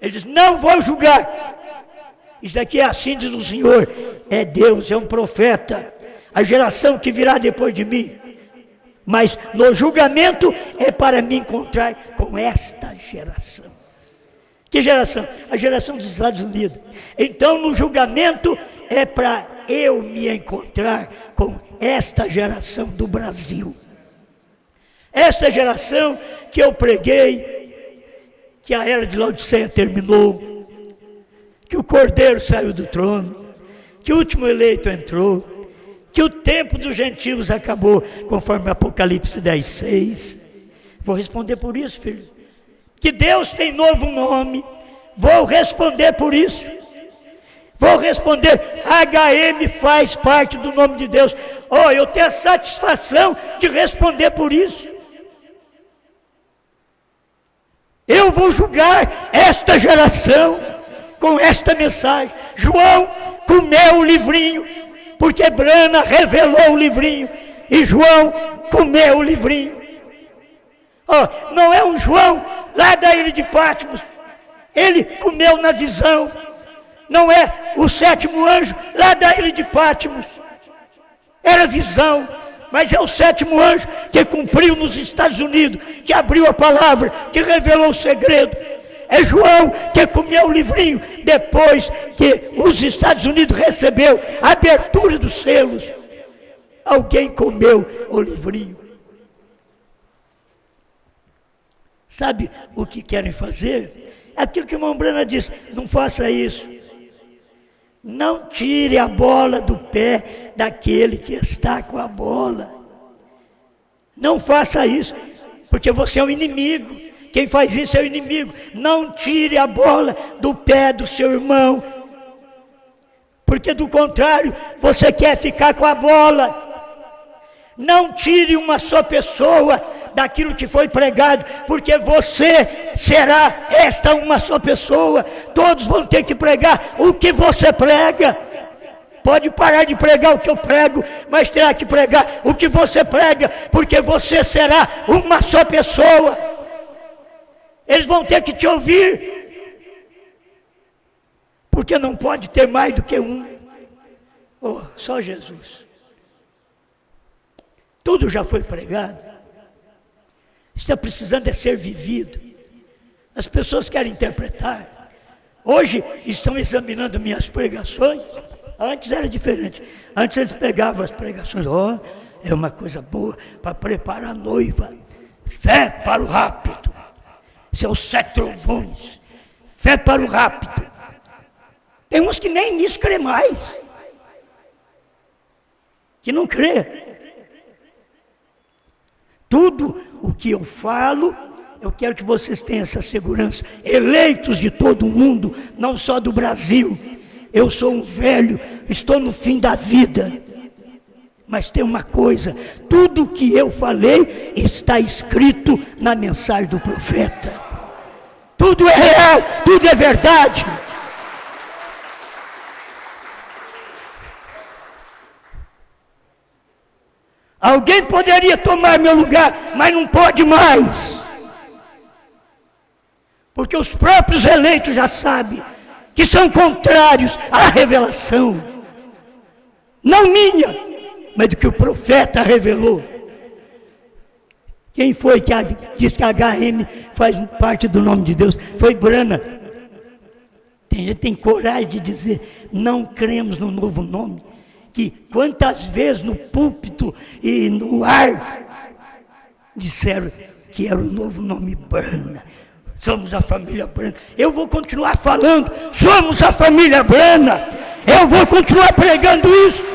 Ele diz, não vou julgar. Isso aqui é assim, diz o Senhor, é Deus, é um profeta, a geração que virá depois de mim. Mas no julgamento é para me encontrar com esta geração. Que geração? A geração dos Estados Unidos. Então no julgamento é para eu me encontrar com esta geração do Brasil. Esta geração que eu preguei, que a era de Laodiceia terminou, que o Cordeiro saiu do trono, que o último eleito entrou, que o tempo dos gentios acabou, conforme Apocalipse 10:6. Vou responder por isso, filho. Que Deus tem novo nome, vou responder por isso. Vou responder, HM faz parte do nome de Deus. Oh, eu tenho a satisfação de responder por isso. Eu vou julgar esta geração com esta mensagem. João comeu o livrinho, porque Brana revelou o livrinho, e João comeu o livrinho. Oh, não é um João lá da ilha de Patmos, ele comeu na visão. Não é o sétimo anjo lá da ilha de Patmos, era visão, mas é o sétimo anjo que cumpriu nos Estados Unidos, que abriu a palavra, que revelou o segredo. É João que comeu o livrinho depois que os Estados Unidos recebeu a abertura dos selos. Alguém comeu o livrinho. Sabe o que querem fazer? Aquilo que o irmão Brana disse, não faça isso. Não tire a bola do pé daquele que está com a bola. Não faça isso, porque você é um inimigo. Quem faz isso é o inimigo. Não tire a bola do pé do seu irmão, porque do contrário, você quer ficar com a bola. Não tire uma só pessoa daquilo que foi pregado, porque você será esta uma só pessoa. Todos vão ter que pregar o que você prega. Pode parar de pregar o que eu prego, mas terá que pregar o que você prega, porque você será uma só pessoa. Eles vão ter que te ouvir, porque não pode ter mais do que um. Oh, só Jesus. Tudo já foi pregado. Está precisando de ser vivido. As pessoas querem interpretar. Hoje estão examinando minhas pregações. Antes era diferente. Antes eles pegavam as pregações. Oh, é uma coisa boa para preparar a noiva. Fé para o rápido. Seus 7 trovões. Fé para o rápido. Tem uns que nem nisso crê mais. Que não crê. Tudo o que eu falo, eu quero que vocês tenham essa segurança. Eleitos de todo o mundo, não só do Brasil. Eu sou um velho, estou no fim da vida. Mas tem uma coisa, tudo o que eu falei está escrito na mensagem do profeta. Tudo é real, tudo é verdade. Alguém poderia tomar meu lugar, mas não pode mais. Porque os próprios eleitos já sabem que são contrários à revelação. Não minha, mas do que o profeta revelou. Quem foi que diz que a HM faz parte do nome de Deus? Foi Brana. Tem gente que tem coragem de dizer, não cremos no novo nome. Que quantas vezes no púlpito e no ar disseram que era o novo nome Brana. Somos a família Brana. Eu vou continuar falando, somos a família Brana. Eu vou continuar pregando isso.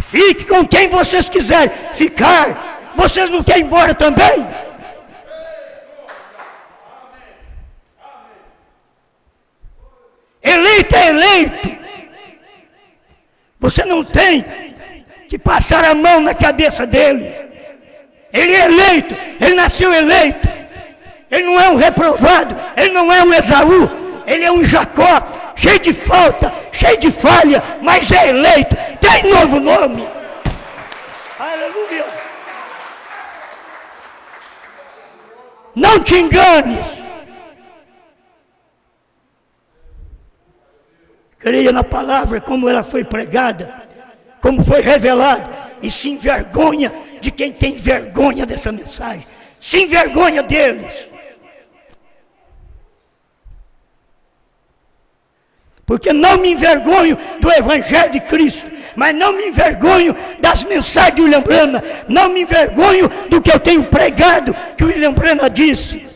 Fique com quem vocês quiserem ficar. Vocês não querem ir embora também? Eleito é eleito. Você não tem que passar a mão na cabeça dele. Ele é eleito, ele nasceu eleito. Ele não é um reprovado, ele não é um Esaú, ele é um Jacó, cheio de falta, cheio de falha, mas é eleito, tem novo nome. Aleluia. Não te enganes. Creia na palavra como ela foi pregada, como foi revelada, e se envergonha de quem tem vergonha dessa mensagem. Se envergonha deles. Porque não me envergonho do Evangelho de Cristo, mas não me envergonho das mensagens de William Branham, não me envergonho do que eu tenho pregado, que o William Branham disse. O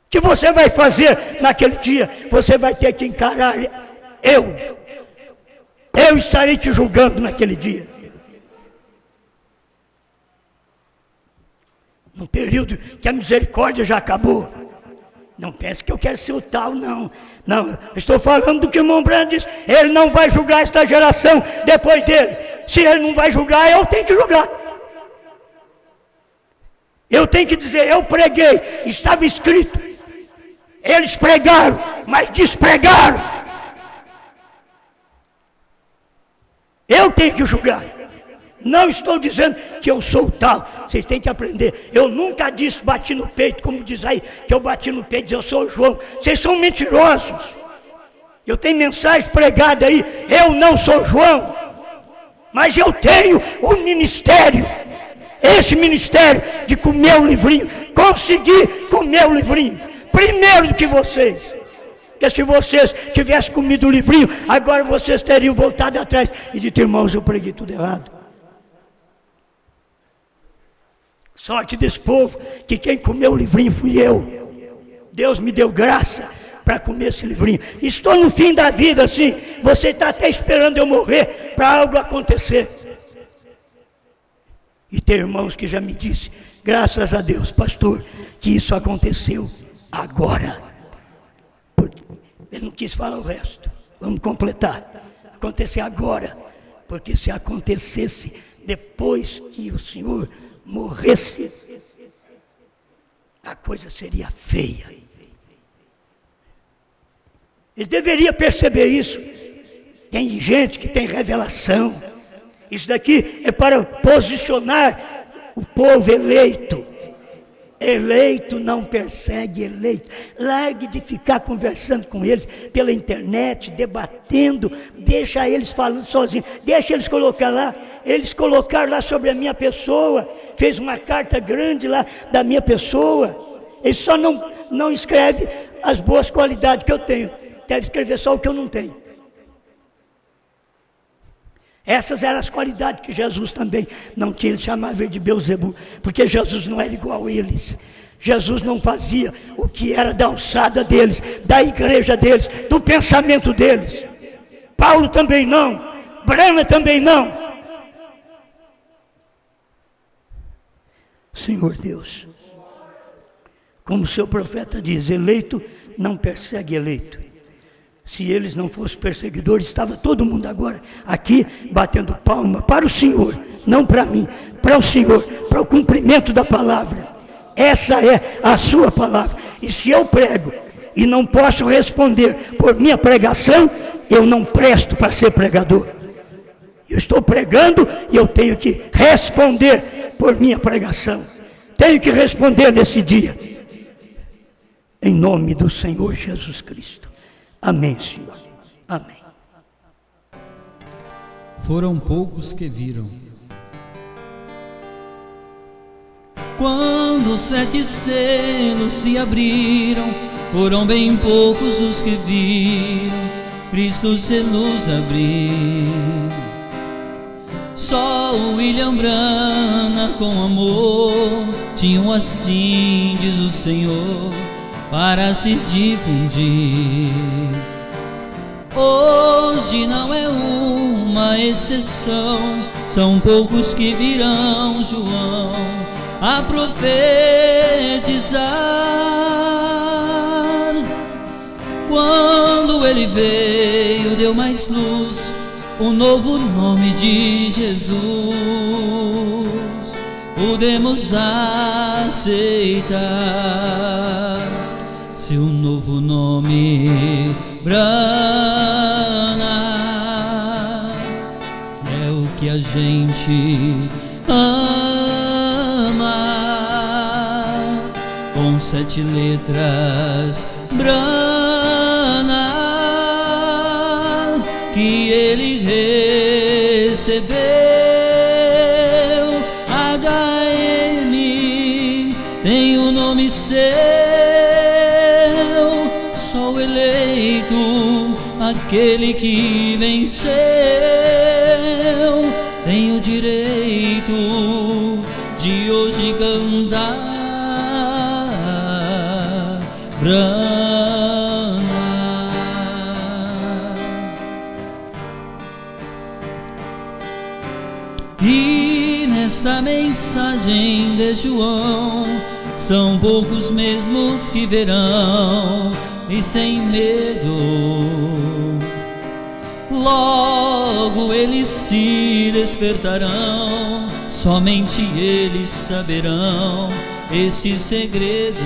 que você vai fazer naquele dia? Você vai ter que encarar eu estarei te julgando naquele dia. No período que a misericórdia já acabou. Não pense que eu quero ser o tal, não. Não, eu estou falando do que o irmão Branham disse. Ele não vai julgar esta geração depois dele. Se ele não vai julgar, eu tenho que julgar. Eu tenho que dizer, eu preguei, estava escrito. Eles pregaram, mas despregaram. Eu tenho que julgar. Não estou dizendo que eu sou tal. Vocês têm que aprender. Eu nunca disse, bati no peito, como diz aí, que eu bati no peito e diz, eu sou o João. Vocês são mentirosos. Eu tenho mensagem pregada aí, eu não sou João. Mas eu tenho um ministério. Esse ministério de comer o livrinho. Consegui comer o livrinho. Primeiro do que vocês. Porque se vocês tivessem comido o livrinho, agora vocês teriam voltado atrás e dito, irmãos, eu preguei tudo errado. Sorte desse povo, que quem comeu o livrinho fui eu. Deus me deu graça para comer esse livrinho. Estou no fim da vida assim, você está até esperando eu morrer para algo acontecer. E tem irmãos que já me disse, graças a Deus, pastor, que isso aconteceu agora. Porque ele não quis falar o resto. Vamos completar. Acontecer agora. Porque se acontecesse depois que o Senhor morresse, a coisa seria feia. Ele deveria perceber isso. Tem gente que tem revelação. Isso daqui é para posicionar o povo eleito. Eleito não persegue eleito. Largue de ficar conversando com eles pela internet, debatendo. Deixa eles falando sozinhos. Deixa eles colocar lá. Eles colocaram lá sobre a minha pessoa. Fez uma carta grande lá da minha pessoa. Eles só não escreve as boas qualidades que eu tenho. Deve escrever só o que eu não tenho. Essas eram as qualidades que Jesus também não tinha. Ele chamava de Beelzebul, porque Jesus não era igual a eles. Jesus não fazia o que era da alçada deles, da igreja deles, do pensamento deles. Paulo também não, Branham também não. Senhor Deus, como o seu profeta diz, eleito não persegue eleito. Se eles não fossem perseguidores, estava todo mundo agora aqui batendo palma para o Senhor, não para mim, para o Senhor, para o cumprimento da palavra. Essa é a sua palavra. E se eu prego e não posso responder por minha pregação, eu não presto para ser pregador. Eu estou pregando e eu tenho que responder por minha pregação. Tenho que responder nesse dia. Em nome do Senhor Jesus Cristo. Amém, Senhor. Amém. Foram poucos que viram. Quando os 7 selos se abriram, foram bem poucos os que viram Cristo os selos abrir. Só o William Branham com amor tinham assim, diz o Senhor, para se difundir. Hoje não é uma exceção, são poucos que virão João a profetizar. Quando ele veio, deu mais luz, o novo nome de Jesus. Podemos aceitar seu novo nome, Branham, é o que a gente ama. 7 letras, Brana, que ele recebeu, HM, tem o nome seu, sou eleito, aquele que venceu, tem o direito de hoje cantar, Brana. E nesta mensagem de João, são poucos mesmos que verão, e sem medo, logo eles se despertarão, somente eles saberão este segredo.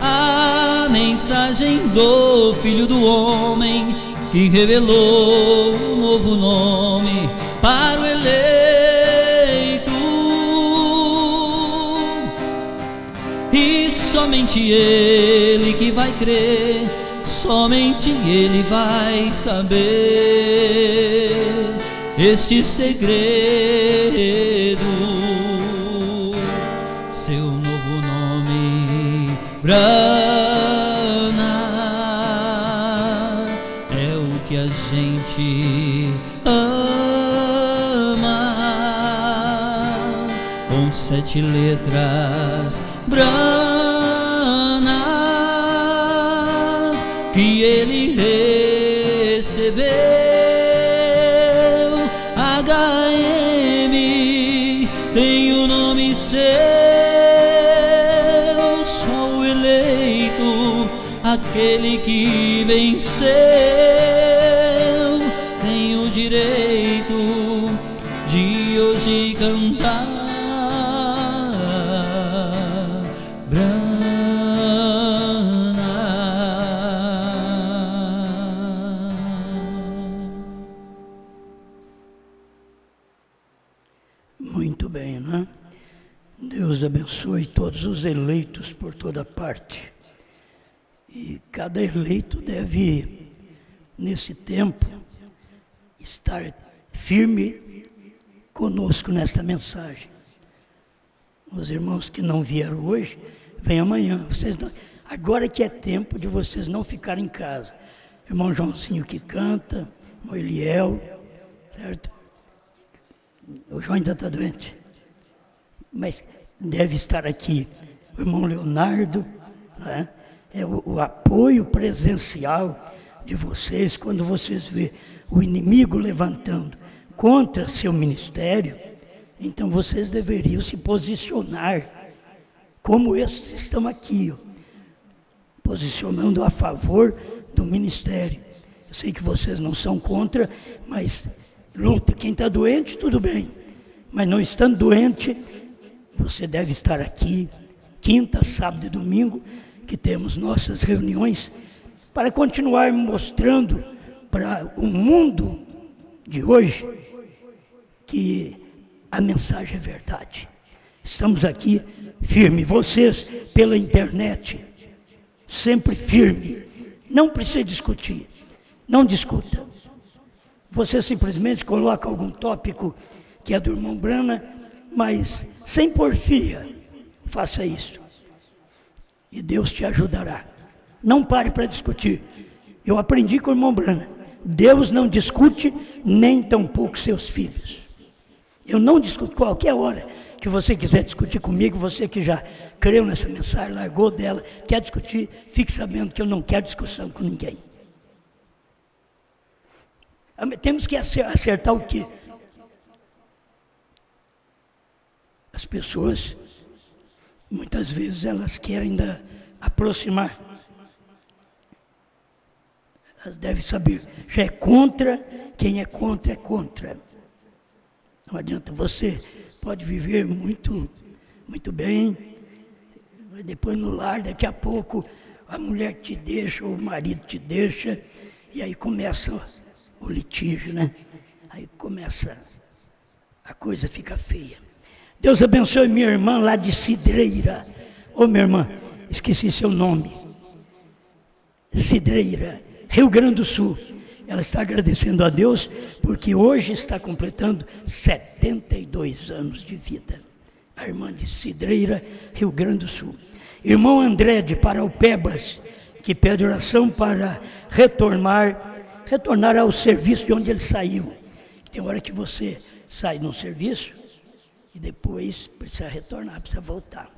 A mensagem do Filho do Homem, que revelou um novo nome para o eleito, e somente ele que vai crer, somente ele vai saber este segredo. Seu novo nome, Brana, é o que a gente ama. Com 7 letras, Brana, que ele recebeu, HM, tem o nome seu, sou eleito, aquele que venceu, tem o direito de hoje cantar, Brana. Muito bem, né? Deus abençoe todos os eleitos por toda parte. E cada eleito deve, nesse tempo, estar firme conosco nesta mensagem. Os irmãos que não vieram hoje, vêm amanhã. Agora que é tempo de vocês não ficarem em casa. Irmão Joãozinho que canta, irmão Eliel, certo? O João ainda está doente, mas deve estar aqui. O irmão Leonardo, né? É o apoio presencial de vocês, quando vocês vê o inimigo levantando contra seu ministério, então vocês deveriam se posicionar, como esses estão aqui, ó, posicionando a favor do ministério. Eu sei que vocês não são contra, mas luta. Quem está doente, tudo bem, mas não estando doente, você deve estar aqui, quinta, sábado e domingo, que temos nossas reuniões, para continuar mostrando para o mundo de hoje que a mensagem é verdade. Estamos aqui firme, vocês pela internet, sempre firme, não precisa discutir, não discuta. Você simplesmente coloca algum tópico que é do irmão Brana, mas sem porfia, faça isso. E Deus te ajudará. Não pare para discutir. Eu aprendi com o irmão Brana. Deus não discute, nem tampouco seus filhos. Eu não discuto. Qualquer hora que você quiser discutir comigo, você que já creu nessa mensagem, largou dela, quer discutir, fique sabendo que eu não quero discussão com ninguém. Temos que acertar o quê? As pessoas, muitas vezes, elas querem ainda aproximar. Elas devem saber, já é contra, quem é contra é contra. Não adianta, você pode viver muito, muito bem, mas depois no lar, daqui a pouco, a mulher te deixa, ou o marido te deixa, e aí começa o litígio, né? Aí começa, a coisa fica feia. Deus abençoe minha irmã lá de Cidreira. Ô minha irmã, esqueci seu nome. Cidreira, Rio Grande do Sul. Ela está agradecendo a Deus porque hoje está completando 72 anos de vida. A irmã de Cidreira, Rio Grande do Sul. Irmão André de Paraupebas, que pede oração para retornar ao serviço de onde ele saiu. Tem hora que você sai num serviço e depois precisa retornar, precisa voltar.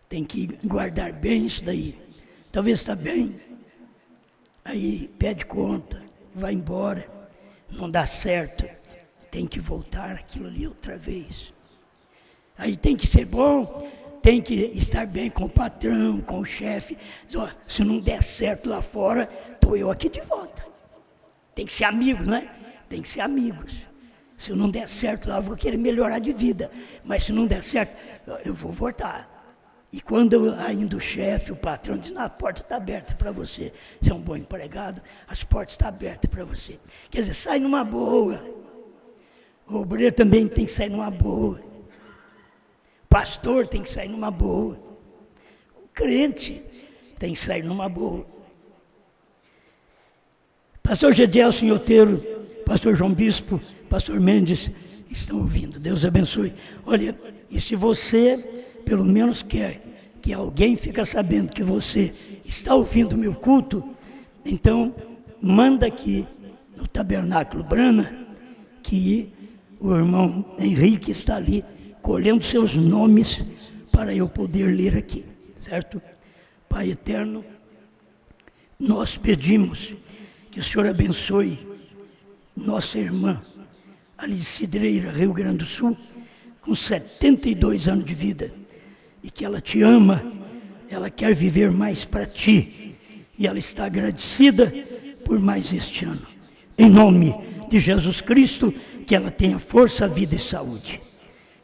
Tem que guardar bem isso daí. Talvez está bem, aí pede conta, vai embora, não dá certo, tem que voltar aquilo ali outra vez. Aí tem que ser bom, tem que estar bem com o patrão, com o chefe. Se não der certo lá fora, estou eu aqui de volta. Tem que ser amigo, né? Tem que ser amigos. Se eu não der certo lá, eu vou querer melhorar de vida. Mas se não der certo, eu vou voltar. E quando ainda o chefe, o patrão diz, a porta está aberta para você. Você é um bom empregado, as portas estão abertas para você. Quer dizer, sai numa boa. O obreiro também tem que sair numa boa. O pastor tem que sair numa boa. O crente tem que sair numa boa. Pastor Gedelson Oteiro, pastor João Bispo, pastor Mendes, estão ouvindo. Deus abençoe. Olha, e se você pelo menos quer que alguém fique sabendo que você está ouvindo o meu culto, então manda aqui no Tabernáculo Brana, que o irmão Henrique está ali colhendo seus nomes para eu poder ler aqui, certo? Pai eterno, nós pedimos que o Senhor abençoe nossa irmã, ali de Cidreira, Rio Grande do Sul, com 72 anos de vida, e que ela te ama, ela quer viver mais para ti, e ela está agradecida por mais este ano. Em nome de Jesus Cristo, que ela tenha força, vida e saúde.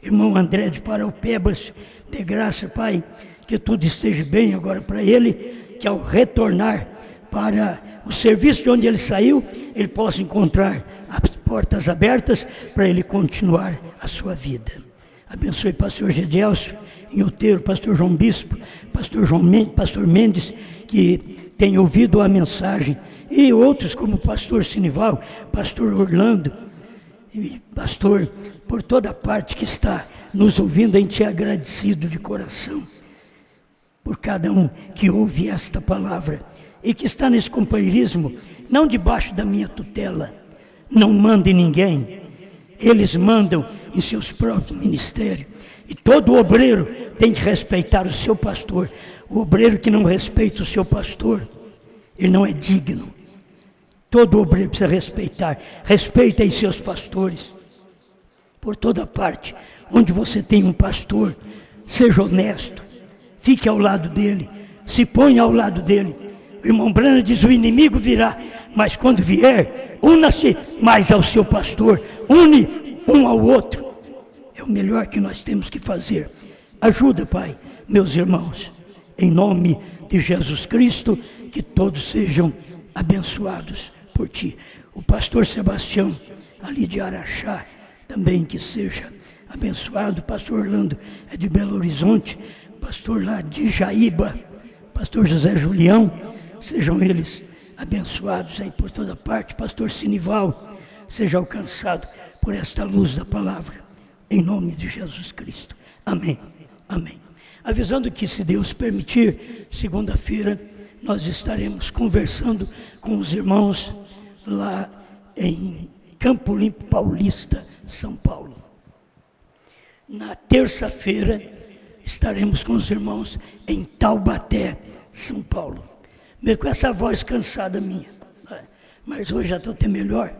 Irmão André de Paraupebas, dê graça, Pai, que tudo esteja bem agora para ele, que ao retornar para o serviço de onde ele saiu, ele possa encontrar as portas abertas para ele continuar a sua vida. Abençoe pastor Gedelson em Oteiro, pastor João Bispo, pastor Mendes, que tem ouvido a mensagem, e outros como o pastor Sinival, pastor Orlando, e pastor, por toda parte que está nos ouvindo, a gente é agradecido de coração por cada um que ouve esta palavra e que está nesse companheirismo, não debaixo da minha tutela, não manda em ninguém, eles mandam em seus próprios ministérios, e todo obreiro tem que respeitar o seu pastor. O obreiro que não respeita o seu pastor, ele não é digno. Todo obreiro precisa respeitar. Respeita aí seus pastores. Por toda parte, onde você tem um pastor, seja honesto. Fique ao lado dele. Se ponha ao lado dele. O irmão Brana diz, o inimigo virá. Mas quando vier, una-se mais ao seu pastor. Une um ao outro. É o melhor que nós temos que fazer. Ajuda, Pai, meus irmãos. Em nome de Jesus Cristo, que todos sejam abençoados por Ti. O pastor Sebastião, ali de Araxá, também que seja abençoado. O pastor Orlando é de Belo Horizonte. O pastor lá de Jaíba, pastor José Julião, sejam eles abençoados aí por toda parte. Pastor Sinival, seja alcançado por esta luz da palavra. Em nome de Jesus Cristo. Amém. Amém. Avisando que, se Deus permitir, segunda-feira nós estaremos conversando com os irmãos lá em Campo Limpo Paulista, São Paulo. Na terça-feira estaremos com os irmãos em Taubaté, São Paulo. Mesmo com essa voz cansada minha, mas hoje já estou até melhor,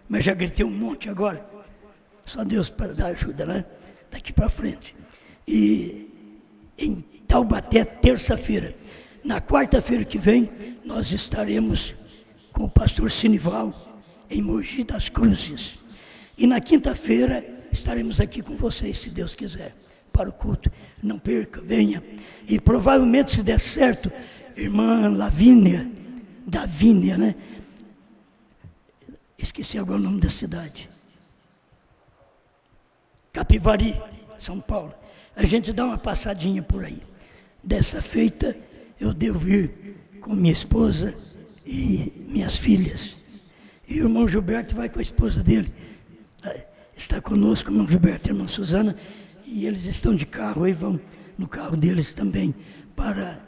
mas já gritei um monte agora. Só Deus para dar ajuda, né? Daqui para frente. E em Taubaté, terça-feira. Na quarta-feira que vem, nós estaremos com o pastor Sinival, em Mogi das Cruzes. E na quinta-feira, estaremos aqui com vocês, se Deus quiser, para o culto. Não perca, venha. E provavelmente, se der certo, irmã Davínia, né? Esqueci agora o nome da cidade. Capivari, São Paulo. A gente dá uma passadinha por aí. Dessa feita, eu devo ir com minha esposa e minhas filhas. E o irmão Gilberto vai com a esposa dele. Está conosco o irmão Gilberto e a irmã Suzana, e eles estão de carro e vão no carro deles também para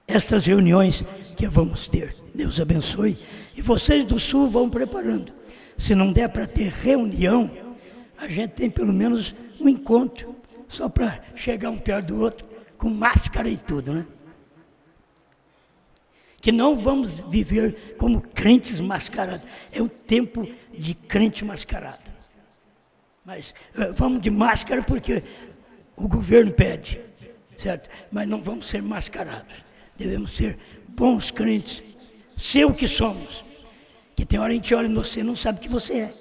estas reuniões que vamos ter. Deus abençoe. E vocês do Sul vão preparando. Se não der para ter reunião, a gente tem pelo menos um encontro, só para chegar um perto do outro, com máscara e tudo, né? Que não vamos viver como crentes mascarados. É um tempo de crente mascarado. Mas vamos de máscara porque o governo pede, certo? Mas não vamos ser mascarados. Devemos ser bons crentes, ser o que somos. Que tem hora a gente olha em você e não sabe o que você é.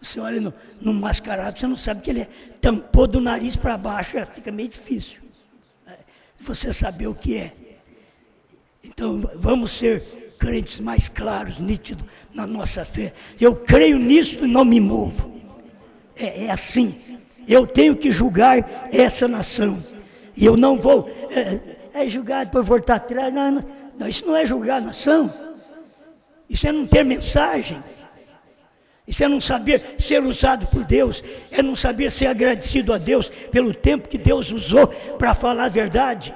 Você olha no mascarado, você não sabe que ele tampou do nariz para baixo, fica meio difícil. Você saber o que é. Então, vamos ser crentes mais claros, nítidos na nossa fé. Eu creio nisso e não me movo. É assim. Eu tenho que julgar essa nação. E eu não vou julgar, depois voltar atrás. Não, isso não é julgar a nação. Isso é não ter mensagem. Isso é não saber ser usado por Deus. É não saber ser agradecido a Deus pelo tempo que Deus usou para falar a verdade.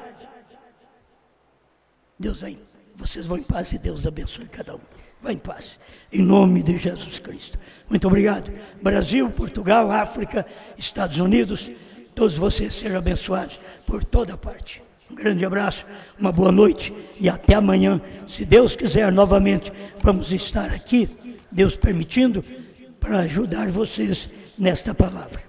Deus aí, vocês vão em paz e Deus abençoe cada um. Vá em paz, em nome de Jesus Cristo. Muito obrigado. Brasil, Portugal, África, Estados Unidos, todos vocês sejam abençoados por toda parte. Um grande abraço, uma boa noite e até amanhã. Se Deus quiser, novamente, vamos estar aqui, Deus permitindo, para ajudar vocês nesta palavra.